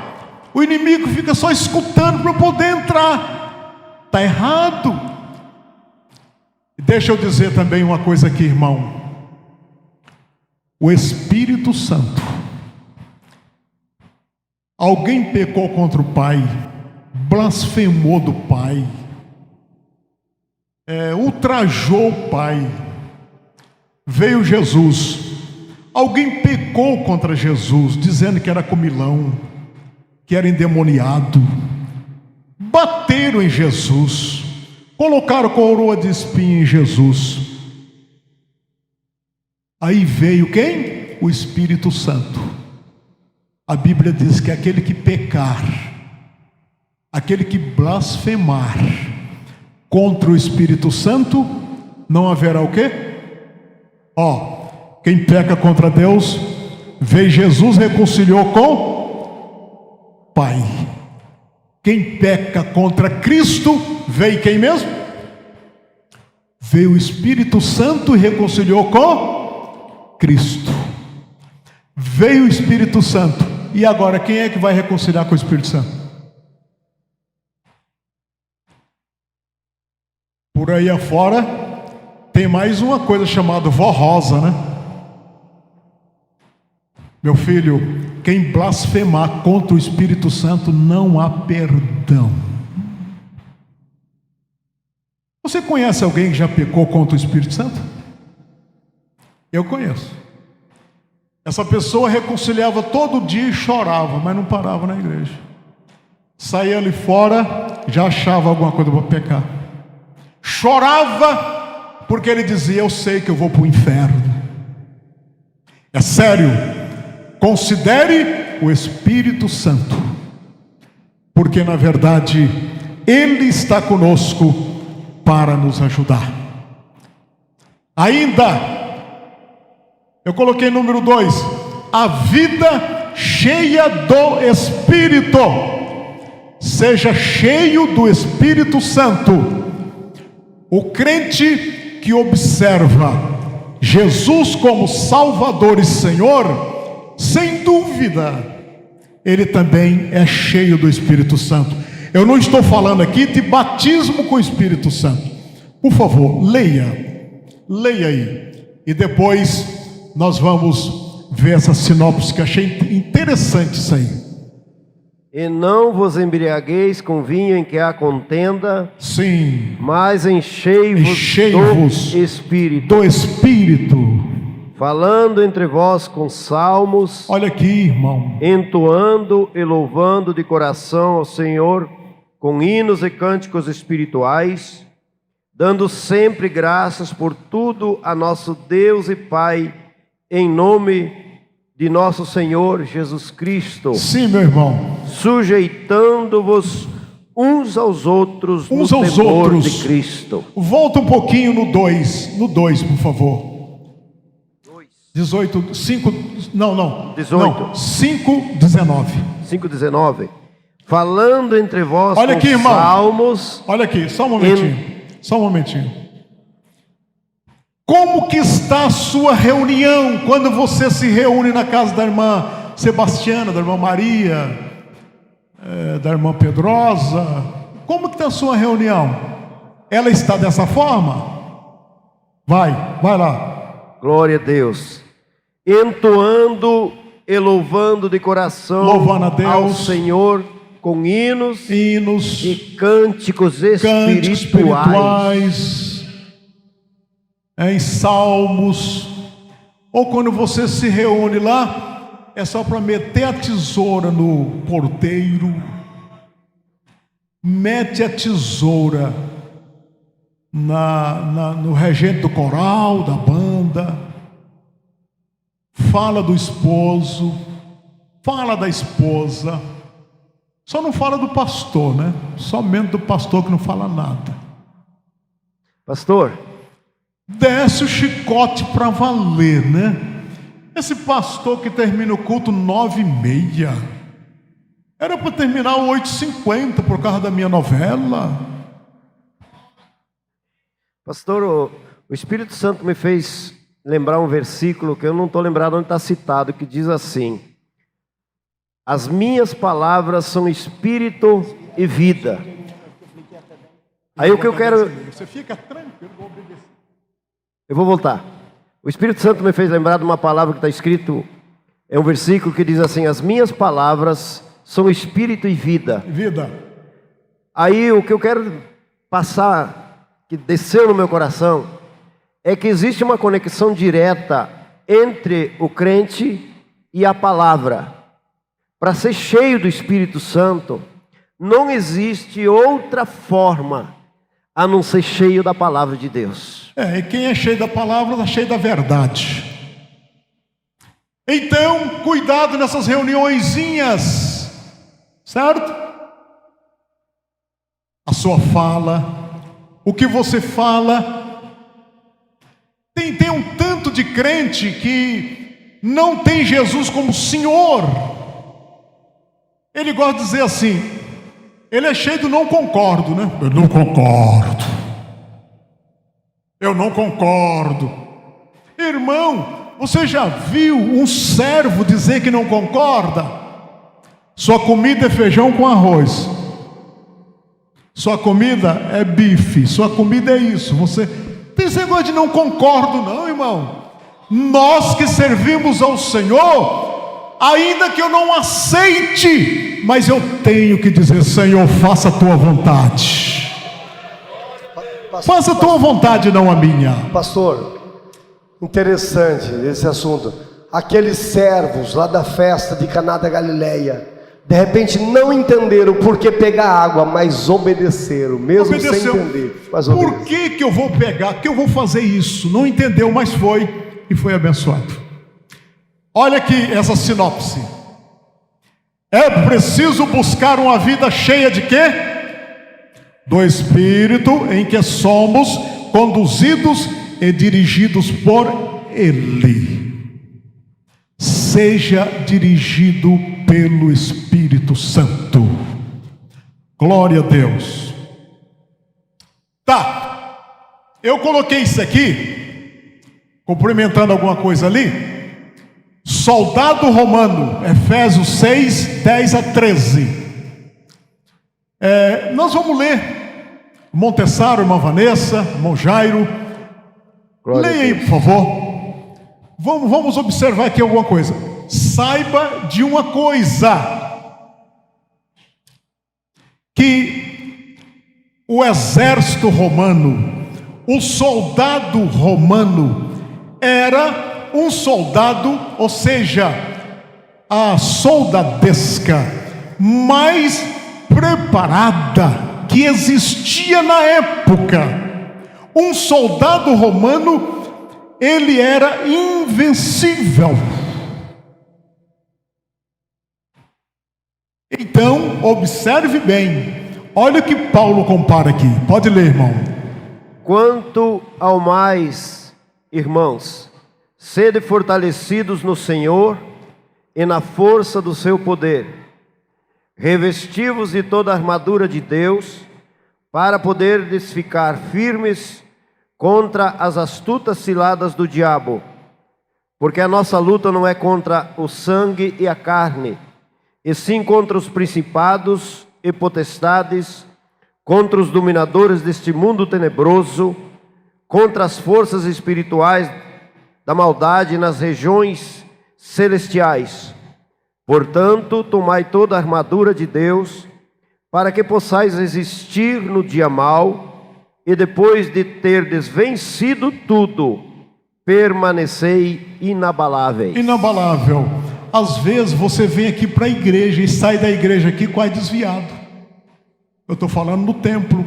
Speaker 1: o inimigo fica só escutando para poder entrar. Está errado. Deixa eu dizer também uma coisa aqui, irmão. O Espírito Santo. Alguém pecou contra o Pai, blasfemou do Pai, ultrajou o Pai. Veio Jesus. Alguém pecou contra Jesus, dizendo que era comilão, que era endemoniado. Bateram em Jesus. Colocaram coroa de espinho em Jesus. Aí veio quem? O Espírito Santo. A Bíblia diz que aquele que pecar, aquele que blasfemar contra o Espírito Santo, não haverá o quê? Quem peca contra Deus, veio Jesus, reconciliou com o Pai. Quem peca contra Cristo, veio quem mesmo? Veio o Espírito Santo e reconciliou com Cristo. Veio o Espírito Santo. E agora, quem é que vai reconciliar com o Espírito Santo? Por aí afora, tem mais uma coisa chamada vó Rosa, né? Meu filho, quem blasfemar contra o Espírito Santo, não há perdão. Você conhece alguém que já pecou contra o Espírito Santo? Eu conheço. Essa pessoa reconciliava todo dia e chorava, mas não parava na igreja. Saía ali fora, já achava alguma coisa para pecar. Chorava, porque ele dizia: eu sei que eu vou para o inferno. É sério. Considere o Espírito Santo, porque na verdade Ele está conosco para nos ajudar. Ainda eu coloquei número 2, a vida cheia do Espírito. Seja cheio do Espírito Santo. O crente que observa Jesus como Salvador e Senhor, sem dúvida, ele também é cheio do Espírito Santo. Eu não estou falando aqui de batismo com o Espírito Santo. Por favor, leia aí. E depois nós vamos ver essa sinopse, que achei interessante isso aí.
Speaker 2: E não vos embriagueis com vinho em que há contenda.
Speaker 1: Sim.
Speaker 2: Mas enchei-vos do Espírito. Falando entre vós com salmos.
Speaker 1: Olha aqui, irmão.
Speaker 2: Entoando e louvando de coração ao Senhor com hinos e cânticos espirituais, dando sempre graças por tudo a nosso Deus e Pai, em nome de nosso Senhor Jesus Cristo.
Speaker 1: Sim, meu irmão.
Speaker 2: Sujeitando-vos uns aos outros no temor de Cristo.
Speaker 1: Volta um pouquinho no 2, por favor. 18, 5, não.
Speaker 2: 18.
Speaker 1: 5:19.
Speaker 2: 5:19. Falando entre vós
Speaker 1: olha
Speaker 2: com
Speaker 1: aqui, irmão.
Speaker 2: salmos.
Speaker 1: Olha aqui, só um momentinho. Como que está a sua reunião quando você se reúne na casa da irmã Sebastiana, da irmã Maria, da irmã Pedrosa? Como que está a sua reunião? Ela está dessa forma? Vai lá.
Speaker 2: Glória a Deus. Entoando e louvando de coração
Speaker 1: louvando a Deus,
Speaker 2: ao Senhor com hinos e cânticos espirituais.
Speaker 1: Em salmos. Ou quando você se reúne lá, é só para meter a tesoura no porteiro, mete a tesoura no regente do coral, da banda, fala do esposo, fala da esposa, só não fala do pastor, né? Somente do pastor que não fala nada.
Speaker 2: Pastor,
Speaker 1: Desce o chicote para valer, né? Esse pastor que termina o culto 9h30, era para terminar 8h50 por causa da minha novela.
Speaker 2: pastor, o Espírito Santo me fez lembrar um versículo que eu não estou lembrado onde está citado, que diz assim: as minhas palavras são espírito e vida. Aí o que eu quero...
Speaker 1: Você fica tranquilo, vou obedecer.
Speaker 2: Eu vou voltar. O Espírito Santo me fez lembrar de uma palavra que está escrito, é um versículo que diz assim: as minhas palavras são espírito e vida.
Speaker 1: Vida.
Speaker 2: Aí o que eu quero passar, que desceu no meu coração, é que existe uma conexão direta entre o crente e a palavra. Para ser cheio do Espírito Santo, não existe outra forma a não ser cheio da palavra de Deus.
Speaker 1: E quem é cheio da palavra está cheio da verdade. Então, cuidado nessas reuniõezinhas, certo? A sua fala, o que você fala. Tem um tanto de crente que não tem Jesus como Senhor. Ele gosta de dizer assim, ele é cheio do não concordo, né? Eu não concordo. Eu não concordo. Irmão, você já viu um servo dizer que não concorda? Sua comida é feijão com arroz. Sua comida é bife. Sua comida é isso. Você tem esse negócio de não concordo, não, irmão. Nós que servimos ao Senhor, ainda que eu não aceite, mas eu tenho que dizer: Senhor, faça a tua vontade. Faça a tua vontade, não a minha.
Speaker 4: Pastor, interessante esse assunto. Aqueles servos lá da festa de Caná da Galileia, de repente não entenderam por que pegar água, mas obedeceram, mesmo sem entender. Mas
Speaker 1: por que eu vou pegar? Que eu vou fazer isso? Não entendeu, mas foi, e foi abençoado. Olha aqui essa sinopse. É preciso buscar uma vida cheia de quê? Do Espírito, em que somos conduzidos e dirigidos por Ele. Seja dirigido pelo Espírito Santo. Glória a Deus. Tá, eu coloquei isso aqui, cumprimentando alguma coisa ali. Soldado romano, Efésios 6, 10 a 13. Nós vamos ler. Montessaro, irmã Vanessa, irmão Jairo.
Speaker 2: Glória
Speaker 1: Leia aí, por favor. Vamos observar aqui alguma coisa. Saiba de uma coisa: que o exército romano, o soldado romano, era um soldado, ou seja, a soldadesca mais preparada que existia na época. Um soldado romano, ele era invencível. Então, observe bem. Olha o que Paulo compara aqui. Pode ler, irmão.
Speaker 2: Quanto ao mais, irmãos, sede fortalecidos no Senhor e na força do seu poder. Revesti-vos de toda a armadura de Deus, para poderdes ficar firmes contra as astutas ciladas do diabo. Porque a nossa luta não é contra o sangue e a carne, e sim contra os principados e potestades, contra os dominadores deste mundo tenebroso, contra as forças espirituais da maldade nas regiões celestiais. Portanto, tomai toda a armadura de Deus, para que possais resistir no dia mau, e depois de terdes vencido tudo, permanecei inabaláveis.
Speaker 1: Inabalável. Às vezes você vem aqui para a igreja e sai da igreja aqui quase desviado. Eu estou falando no templo.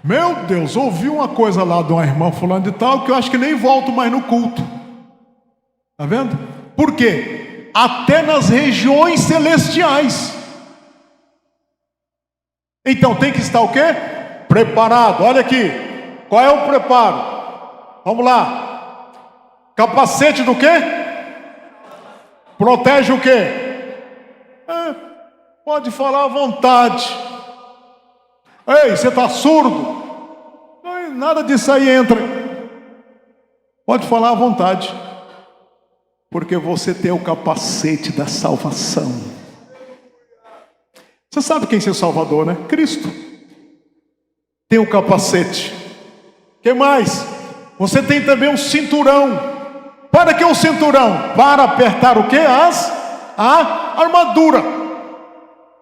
Speaker 1: Meu Deus, ouvi uma coisa lá de uma irmã fulano de tal que eu acho que nem volto mais no culto. Está vendo? Por quê? Até nas regiões celestiais. Então tem que estar o quê? Preparado. Olha aqui. Qual é o preparo? Vamos lá. Capacete do quê? Protege o quê? Pode falar à vontade. Ei, você está surdo? Não, nada disso aí entra. Pode falar à vontade. Porque você tem o capacete da salvação. Você sabe quem é seu Salvador, né? Cristo. Tem o capacete. O que mais? Você tem também um cinturão. Para que o cinturão? Para apertar o quê? A armadura.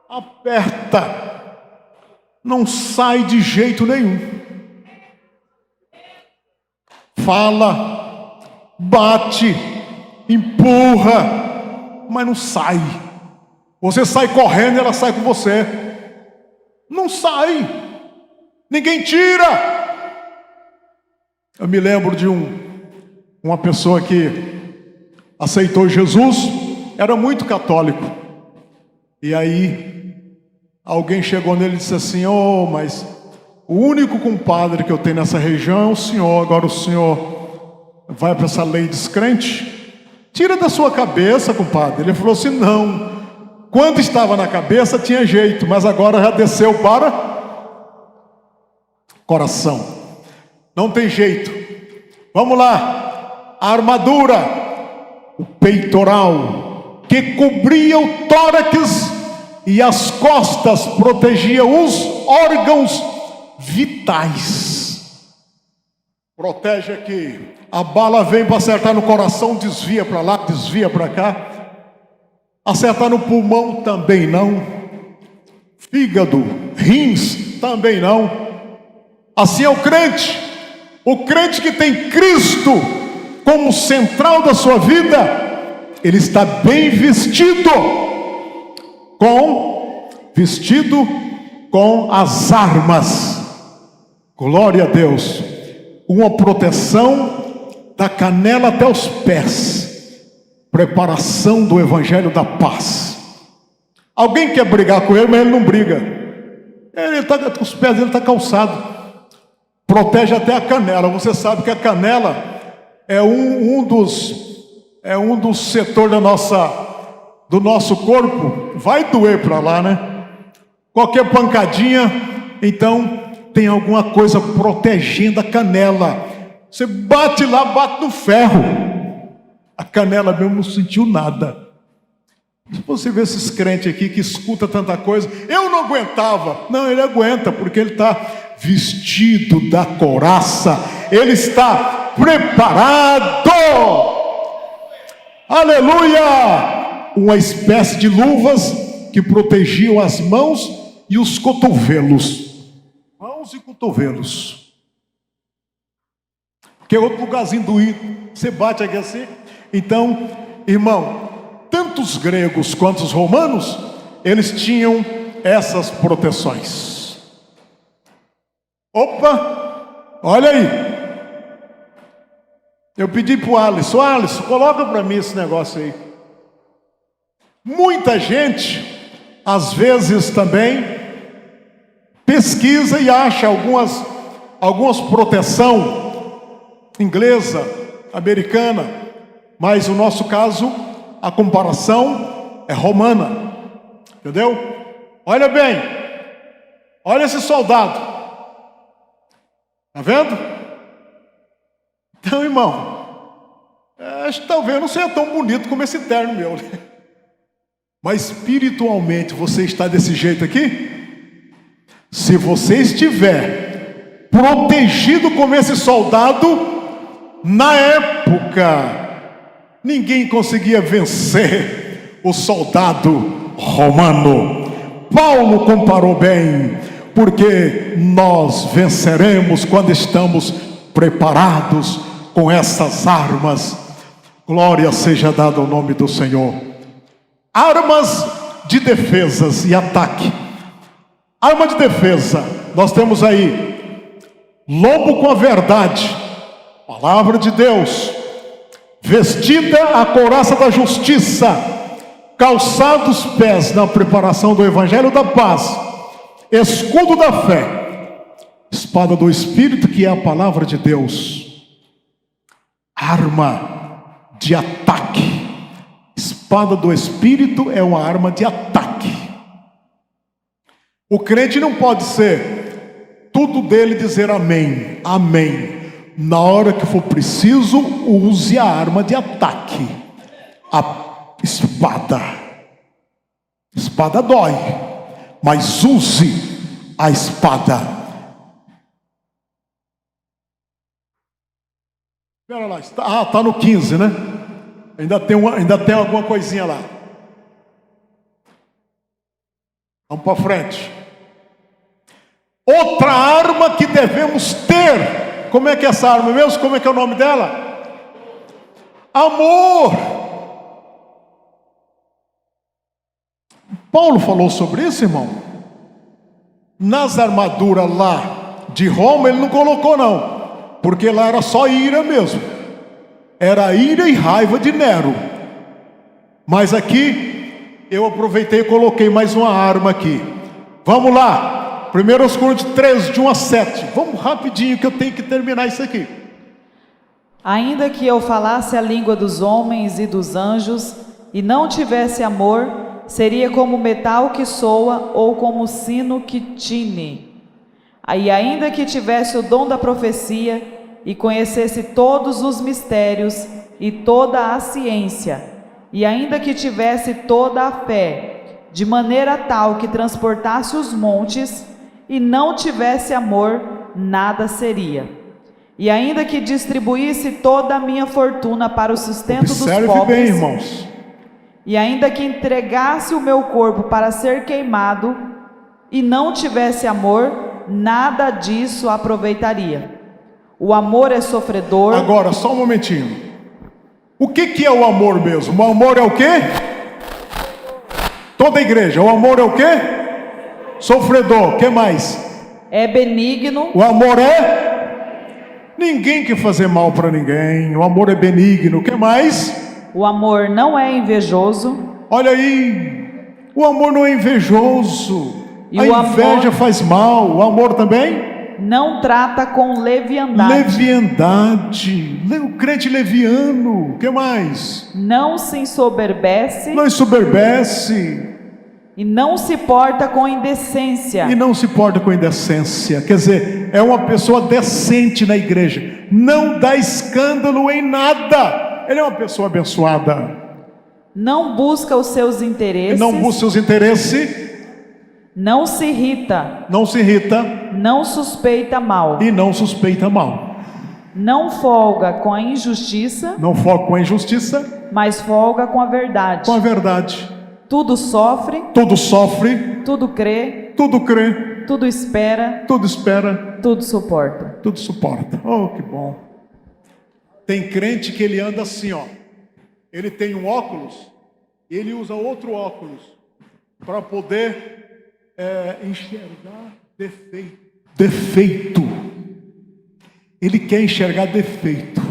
Speaker 1: Aperta. Não sai de jeito nenhum. Fala, bate, empurra, mas não sai. Você sai correndo e ela sai com você. Não sai. Ninguém tira. Eu me lembro de uma pessoa que aceitou Jesus, era muito católico. E aí alguém chegou nele e disse assim: mas o único compadre que eu tenho nessa região é o senhor. Agora o senhor vai para essa lei descrente? Tira da sua cabeça, compadre. Ele falou assim: não. Quando estava na cabeça tinha jeito, mas agora já desceu para coração. Não tem jeito. Vamos lá. A armadura, o peitoral, que cobria o tórax e as costas, protegia os órgãos vitais. Protege aqui. A bala vem para acertar no coração, desvia para lá, desvia para cá. Acertar no pulmão também não. Fígado, rins também não. Assim é o crente. O crente que tem Cristo como central da sua vida, ele está bem vestido com as armas. Glória a Deus. Uma proteção da canela até os pés. Preparação do evangelho da paz. Alguém quer brigar com ele, mas ele não briga. Os pés dele estão calçados. Protege até a canela. Você sabe que a canela é um dos setores do nosso corpo. Vai doer para lá, né? Qualquer pancadinha, então tem alguma coisa protegendo a canela. Você bate lá, bate no ferro. A canela mesmo não sentiu nada. Se você vê esses crentes aqui que escuta tanta coisa, eu não aguentava. Não, ele aguenta, porque ele está vestido da couraça. Ele está preparado. Aleluia! Uma espécie de luvas que protegiam as mãos e os cotovelos. Mãos e cotovelos. Que é outro lugarzinho doído. Você bate aqui assim. Então, irmão, tanto os gregos quanto os romanos, eles tinham essas proteções. Opa, olha aí. Eu pedi para o Alisson, coloca para mim esse negócio aí. Muita gente, às vezes também, pesquisa e acha algumas proteção inglesa, americana. Mas no nosso caso, a comparação é romana. Entendeu? Olha bem. Olha esse soldado. Está vendo? Então, irmão, acho que talvez não seja tão bonito como esse terno meu. Né? Mas espiritualmente você está desse jeito aqui? Se você estiver protegido como esse soldado, na época ninguém conseguia vencer o soldado romano. Paulo comparou bem, porque nós venceremos quando estamos preparados com essas armas. Glória seja dada ao nome do Senhor. Armas de defesas e ataque. Arma de defesa, nós temos aí lobo com a verdade, palavra de Deus, vestida a couraça da justiça, calçados os pés na preparação do evangelho da paz, escudo da fé, espada do Espírito, que é a palavra de Deus, arma de ataque. Espada do Espírito é uma arma de ataque. O crente não pode ser tudo dele dizer amém, amém. Na hora que for preciso, use a arma de ataque, a espada. Espada dói, mas use a espada. Espera lá, está no 15, né? Ainda tem alguma coisinha lá. Vamos para frente. Outra arma que devemos ter. Como é que é essa arma mesmo? Como é que é o nome dela? Amor. Paulo falou sobre isso, irmão. Nas armaduras lá de Roma, ele não colocou não, porque lá era só ira mesmo. Era ira e raiva de Nero. Mas aqui eu aproveitei e coloquei mais uma arma aqui. Vamos lá, 1 Coríntios 13, de 1 a 7. Vamos rapidinho que eu tenho que terminar isso aqui.
Speaker 3: Ainda que eu falasse a língua dos homens e dos anjos, e não tivesse amor, seria como metal que soa, ou como sino que tine. E ainda que tivesse o dom da profecia, e conhecesse todos os mistérios e toda a ciência, e ainda que tivesse toda a fé, de maneira tal que transportasse os montes, e não tivesse amor, nada seria. E ainda que distribuísse toda a minha fortuna para o sustento dos pobres,
Speaker 1: bem, irmãos.
Speaker 3: E ainda que entregasse o meu corpo para ser queimado, e não tivesse amor, nada disso aproveitaria. O amor é sofredor.
Speaker 1: Agora, só um momentinho. O que é o amor mesmo? O amor é o quê? Toda a igreja. O amor é o quê? Sofredor. O que mais?
Speaker 3: É benigno.
Speaker 1: O amor é? Ninguém quer fazer mal para ninguém. O amor é benigno. O que mais?
Speaker 3: O amor não é invejoso.
Speaker 1: Olha aí. O amor não é invejoso.
Speaker 3: E
Speaker 1: a inveja faz mal. O amor também?
Speaker 3: Não trata com leviandade.
Speaker 1: Leviandade. O crente leviano. O que mais?
Speaker 3: Não se ensoberbece.
Speaker 1: Não ensoberbece.
Speaker 3: E não se porta com indecência.
Speaker 1: E não se porta com indecência. Quer dizer, é uma pessoa decente na igreja. Não dá escândalo em nada. Ele é uma pessoa abençoada.
Speaker 3: Não busca os seus interesses.
Speaker 1: Não busca os interesses.
Speaker 3: Não se irrita.
Speaker 1: Não se irrita.
Speaker 3: Não suspeita mal.
Speaker 1: E não suspeita mal.
Speaker 3: Não folga com a injustiça.
Speaker 1: Não folga com a injustiça.
Speaker 3: Mas folga com a verdade.
Speaker 1: Com a verdade.
Speaker 3: Tudo sofre.
Speaker 1: Tudo sofre.
Speaker 3: Tudo crê.
Speaker 1: Tudo crê.
Speaker 3: Tudo espera.
Speaker 1: Tudo espera.
Speaker 3: Tudo suporta.
Speaker 1: Tudo suporta. Oh, que bom. Tem crente que ele anda assim, ó. Ele tem um óculos e ele usa outro óculos para poder enxergar defeito. Defeito. Ele quer enxergar defeito.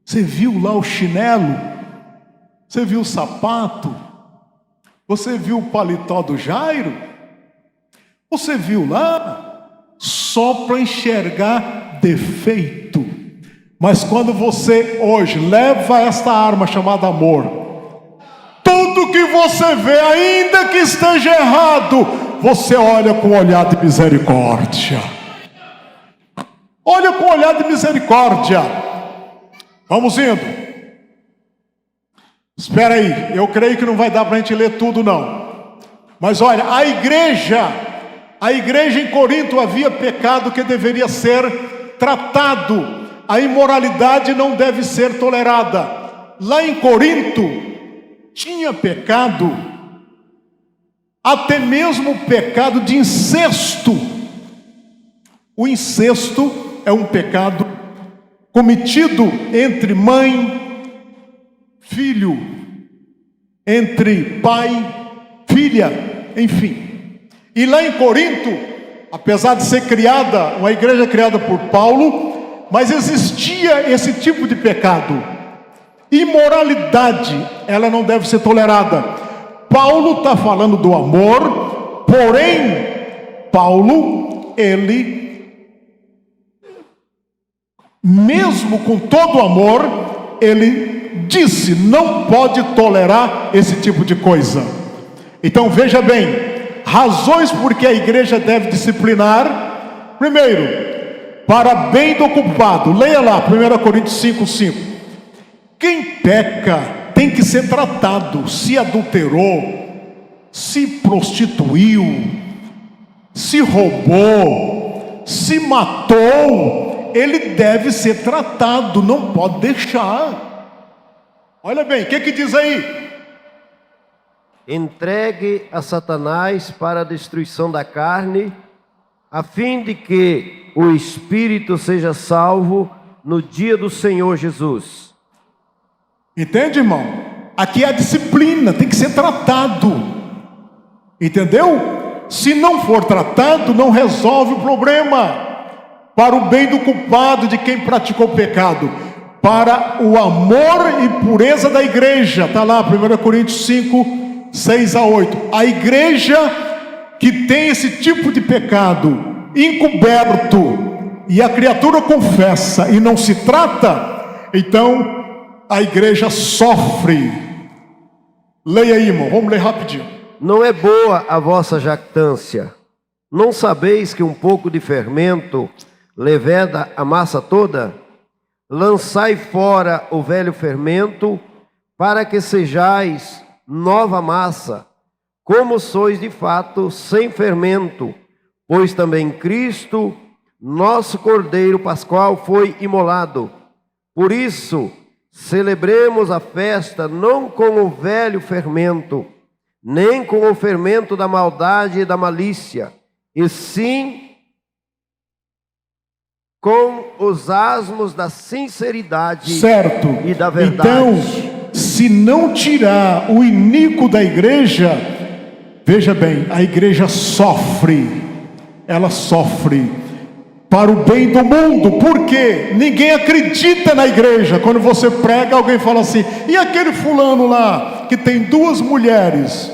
Speaker 1: Você viu lá o chinelo? Você viu o sapato? Você viu o paletó do Jairo? Você viu lá? Só para enxergar defeito. Mas quando você hoje leva esta arma chamada amor, tudo que você vê, ainda que esteja errado, você olha com um olhar de misericórdia. Olha com um olhar de misericórdia. Vamos indo. Espera aí, eu creio que não vai dar para a gente ler tudo não. Mas olha, a igreja em Corinto havia pecado que deveria ser tratado. A imoralidade não deve ser tolerada. Lá em Corinto tinha pecado, até mesmo o pecado de incesto. O incesto é um pecado cometido entre mãe, filho, entre pai, filha, enfim. E lá em Corinto, apesar de ser criada, uma igreja criada por Paulo, mas existia esse tipo de pecado. Imoralidade, ela não deve ser tolerada. Paulo está falando do amor, porém, Paulo, ele, mesmo com todo o amor, ele disse, não pode tolerar esse tipo de coisa. Então veja bem, razões por que a igreja deve disciplinar. Primeiro, para bem do culpado. Leia lá, 1 Coríntios 5:5. Quem peca tem que ser tratado. Se adulterou, se prostituiu, se roubou, se matou, ele deve ser tratado, não pode deixar. Olha bem, o que diz aí?
Speaker 2: Entregue a Satanás para a destruição da carne, a fim de que o espírito seja salvo no dia do Senhor Jesus.
Speaker 1: Entende, irmão? Aqui é a disciplina, tem que ser tratado. Entendeu? Se não for tratado, não resolve o problema. Para o bem do culpado, de quem praticou o pecado, para o amor e pureza da igreja. Está lá, 1 Coríntios 5:6-8. A igreja que tem esse tipo de pecado encoberto, e a criatura confessa e não se trata, então a igreja sofre. Leia aí, irmão, vamos ler rapidinho.
Speaker 2: Não é boa a vossa jactância. Não sabeis que um pouco de fermento leveda a massa toda? Lançai fora o velho fermento, para que sejais nova massa, como sois de fato sem fermento, pois também Cristo, nosso Cordeiro Pascual, foi imolado. Por isso, celebremos a festa não com o velho fermento, nem com o fermento da maldade e da malícia, e sim com os asmos da sinceridade,
Speaker 1: certo,
Speaker 2: e da verdade.
Speaker 1: Então, se não tirar o iníquo da igreja, veja bem, a igreja sofre, ela sofre para o bem do mundo. Por quê? Ninguém acredita na igreja. Quando você prega, alguém fala assim, e aquele fulano lá, que tem 2 mulheres?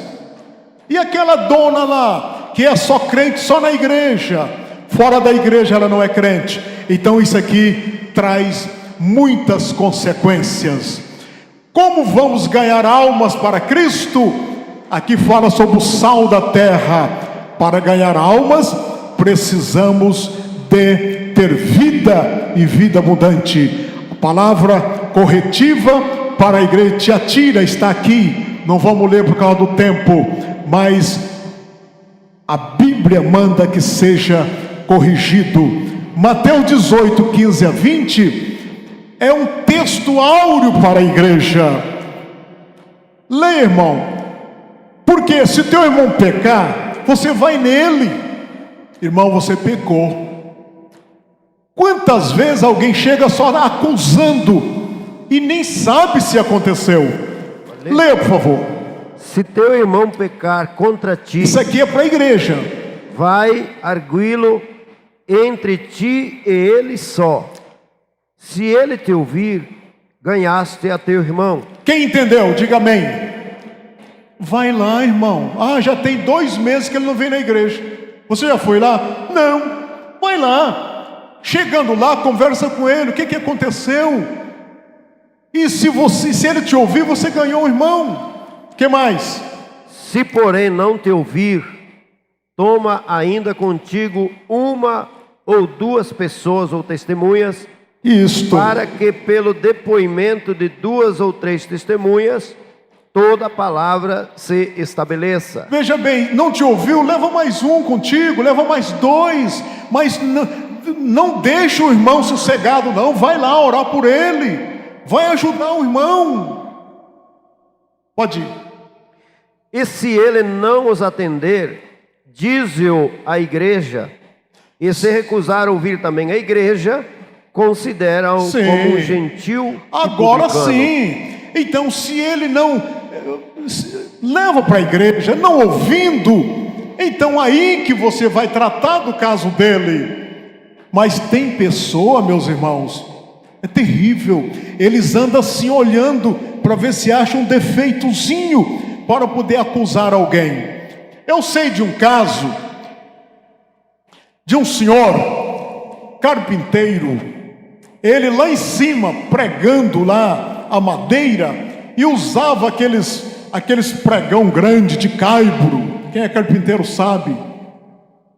Speaker 1: E aquela dona lá, que é só crente só na igreja? Fora da igreja ela não é crente. Então isso aqui traz muitas consequências. Como vamos ganhar almas para Cristo? Aqui fala sobre o sal da terra. Para ganhar almas, precisamos de ter vida e vida abundante. A palavra corretiva para a igreja de Tiatira está aqui. Não vamos ler por causa do tempo, mas a Bíblia manda que seja corrigido. Mateus 18:15-20 é um texto áureo para a igreja. Leia, irmão. Porque se teu irmão pecar, você vai nele. Irmão, você pecou. Quantas vezes alguém chega só acusando e nem sabe se aconteceu? Leia, por favor.
Speaker 2: Se teu irmão pecar contra ti,
Speaker 1: isso aqui é para a igreja.
Speaker 2: Vai arguí-lo entre ti e ele só. Se ele te ouvir, ganhaste a teu irmão.
Speaker 1: Quem entendeu? Diga amém. Vai lá, irmão. Já tem 2 meses que ele não vem na igreja. Você já foi lá? Não. Vai lá. Chegando lá, conversa com ele. O que aconteceu? E se ele te ouvir, você ganhou o irmão. O que mais?
Speaker 2: Se porém não te ouvir, toma ainda contigo 1 ou 2 pessoas ou testemunhas,
Speaker 1: isto,
Speaker 2: para que pelo depoimento de 2 ou 3 testemunhas, toda a palavra se estabeleça.
Speaker 1: Veja bem, não te ouviu? Leva mais 1 contigo, leva mais 2, mas não deixa o irmão sossegado não, vai lá orar por ele, vai ajudar o irmão. Pode ir.
Speaker 2: E se ele não os atender, dize-o à igreja, e se recusar a ouvir também a igreja, considera-o como um gentil.
Speaker 1: Agora sim. Então, se ele não leva para a igreja, não ouvindo, então aí que você vai tratar do caso dele. Mas tem pessoa, meus irmãos, é terrível, eles andam assim olhando para ver se acham um defeitozinho para poder acusar alguém. Eu sei de um caso de um senhor carpinteiro, ele lá em cima pregando lá a madeira e usava aqueles pregão grande de caibro, quem é carpinteiro sabe,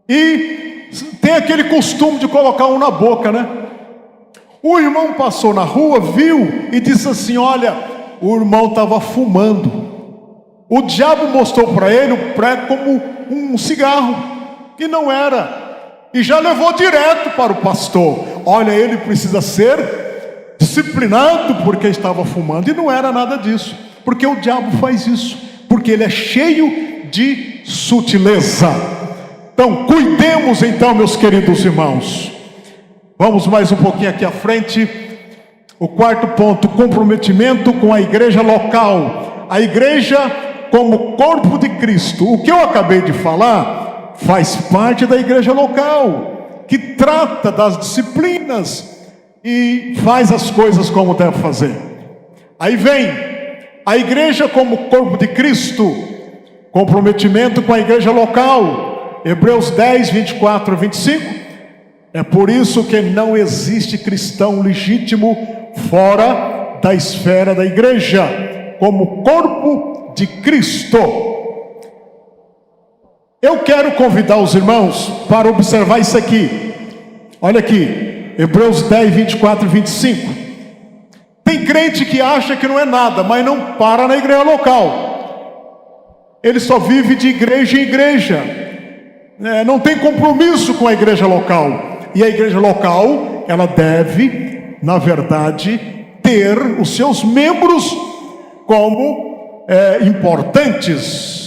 Speaker 1: e tem aquele costume de colocar um na boca, né? O irmão passou na rua, viu e disse assim: olha, o irmão estava fumando. O diabo mostrou para ele o prego como um cigarro, e não era, e já levou direto para o pastor. Olha, ele precisa ser disciplinado porque estava fumando, e não era nada disso, porque o diabo faz isso, porque ele é cheio de sutileza. Então, cuidemos então, meus queridos irmãos. Vamos mais um pouquinho aqui à frente. O quarto ponto, comprometimento com a igreja local. A igreja como corpo de Cristo. O que eu acabei de falar faz parte da igreja local, que trata das disciplinas e faz as coisas como deve fazer. Aí vem a igreja como corpo de Cristo, comprometimento com a igreja local. Hebreus 10, 24 a 25. É por isso que não existe cristão legítimo fora da esfera da igreja, como corpo de Cristo. Eu quero convidar os irmãos para observar isso aqui. Olha aqui, Hebreus 10, 24 e 25. Tem crente que acha que não é nada, mas não para na igreja local. Ele só vive de igreja em igreja. Não tem compromisso com a igreja local. E a igreja local, ela deve, na verdade, ter os seus membros como importantes.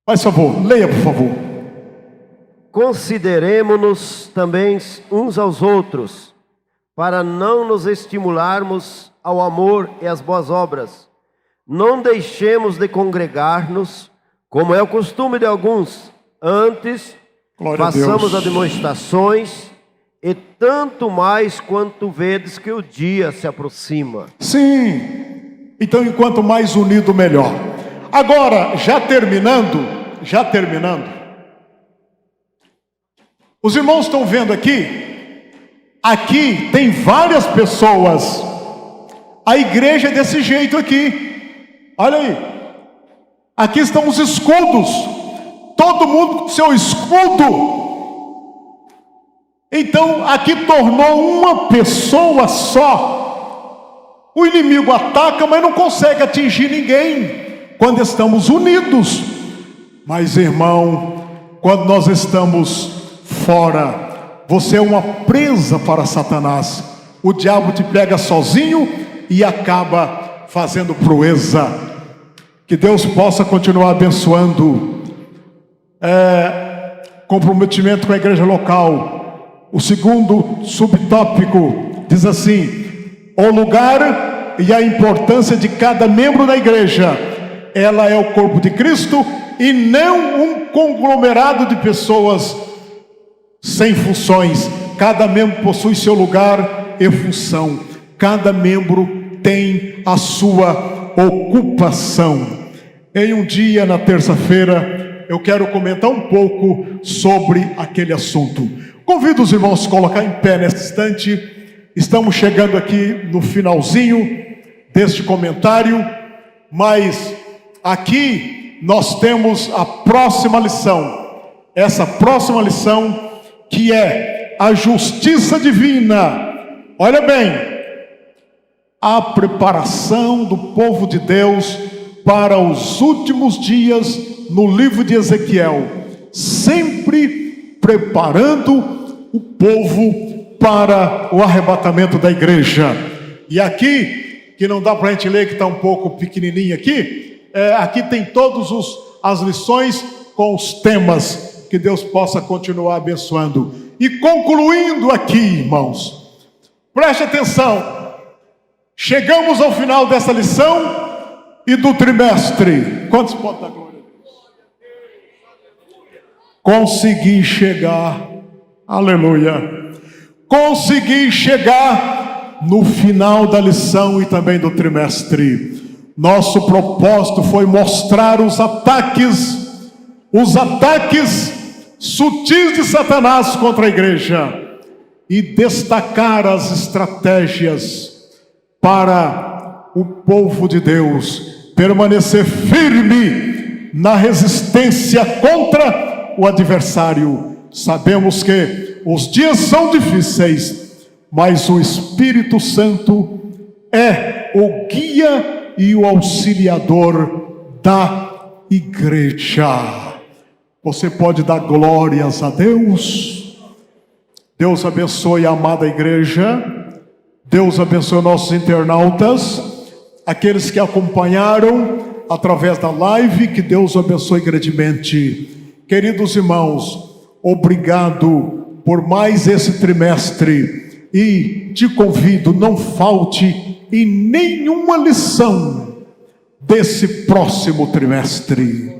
Speaker 1: Faz favor, leia por favor.
Speaker 2: Consideremo-nos também uns aos outros, para não nos estimularmos ao amor e às boas obras. Não deixemos de congregar-nos, como é o costume de alguns. Antes, façamos admoestações, e tanto mais quanto vedes que o dia se aproxima.
Speaker 1: Sim, então enquanto mais unido, melhor. Agora, já terminando, os irmãos estão vendo aqui tem várias pessoas, a igreja é desse jeito aqui, olha aí, aqui estão os escudos, todo mundo com seu escudo. Então aqui tornou uma pessoa só. O inimigo ataca, mas não consegue atingir ninguém quando estamos unidos. Mas irmão, quando nós estamos fora, você é uma presa para Satanás. O diabo te pega sozinho e acaba fazendo proeza. Que Deus possa continuar abençoando. Comprometimento com a igreja local. O segundo subtópico diz assim: o lugar e a importância de cada membro da igreja. Ela é o corpo de Cristo e não um conglomerado de pessoas sem funções. Cada membro possui seu lugar e função. Cada membro tem a sua ocupação. Em um dia, na terça-feira, eu quero comentar um pouco sobre aquele assunto. Convido os irmãos a se colocar em pé nesse instante. Estamos chegando aqui no finalzinho deste comentário, mas aqui nós temos a próxima lição. Essa próxima lição que é a justiça divina. Olha bem, a preparação do povo de Deus para os últimos dias no livro de Ezequiel, sempre preparando o povo para o arrebatamento da igreja. E aqui, que não dá para a gente ler, que está um pouco pequenininho aqui, aqui tem todas as lições com os temas. Que Deus possa continuar abençoando. E concluindo aqui, irmãos, preste atenção, chegamos ao final dessa lição e do trimestre. Quantos podem dar glória a Deus? Consegui chegar, aleluia, consegui chegar no final da lição e também do trimestre. Nosso propósito foi mostrar os ataques sutis de Satanás contra a igreja e destacar as estratégias para o povo de Deus permanecer firme na resistência contra o adversário. Sabemos que os dias são difíceis, mas o Espírito Santo é o guia e o auxiliador da igreja. Você pode dar glórias a Deus? Deus abençoe a amada igreja. Deus abençoe nossos internautas, aqueles que acompanharam através da live. Que Deus abençoe grandemente. Queridos irmãos, obrigado por mais esse trimestre e te convido, não falte em nenhuma lição desse próximo trimestre.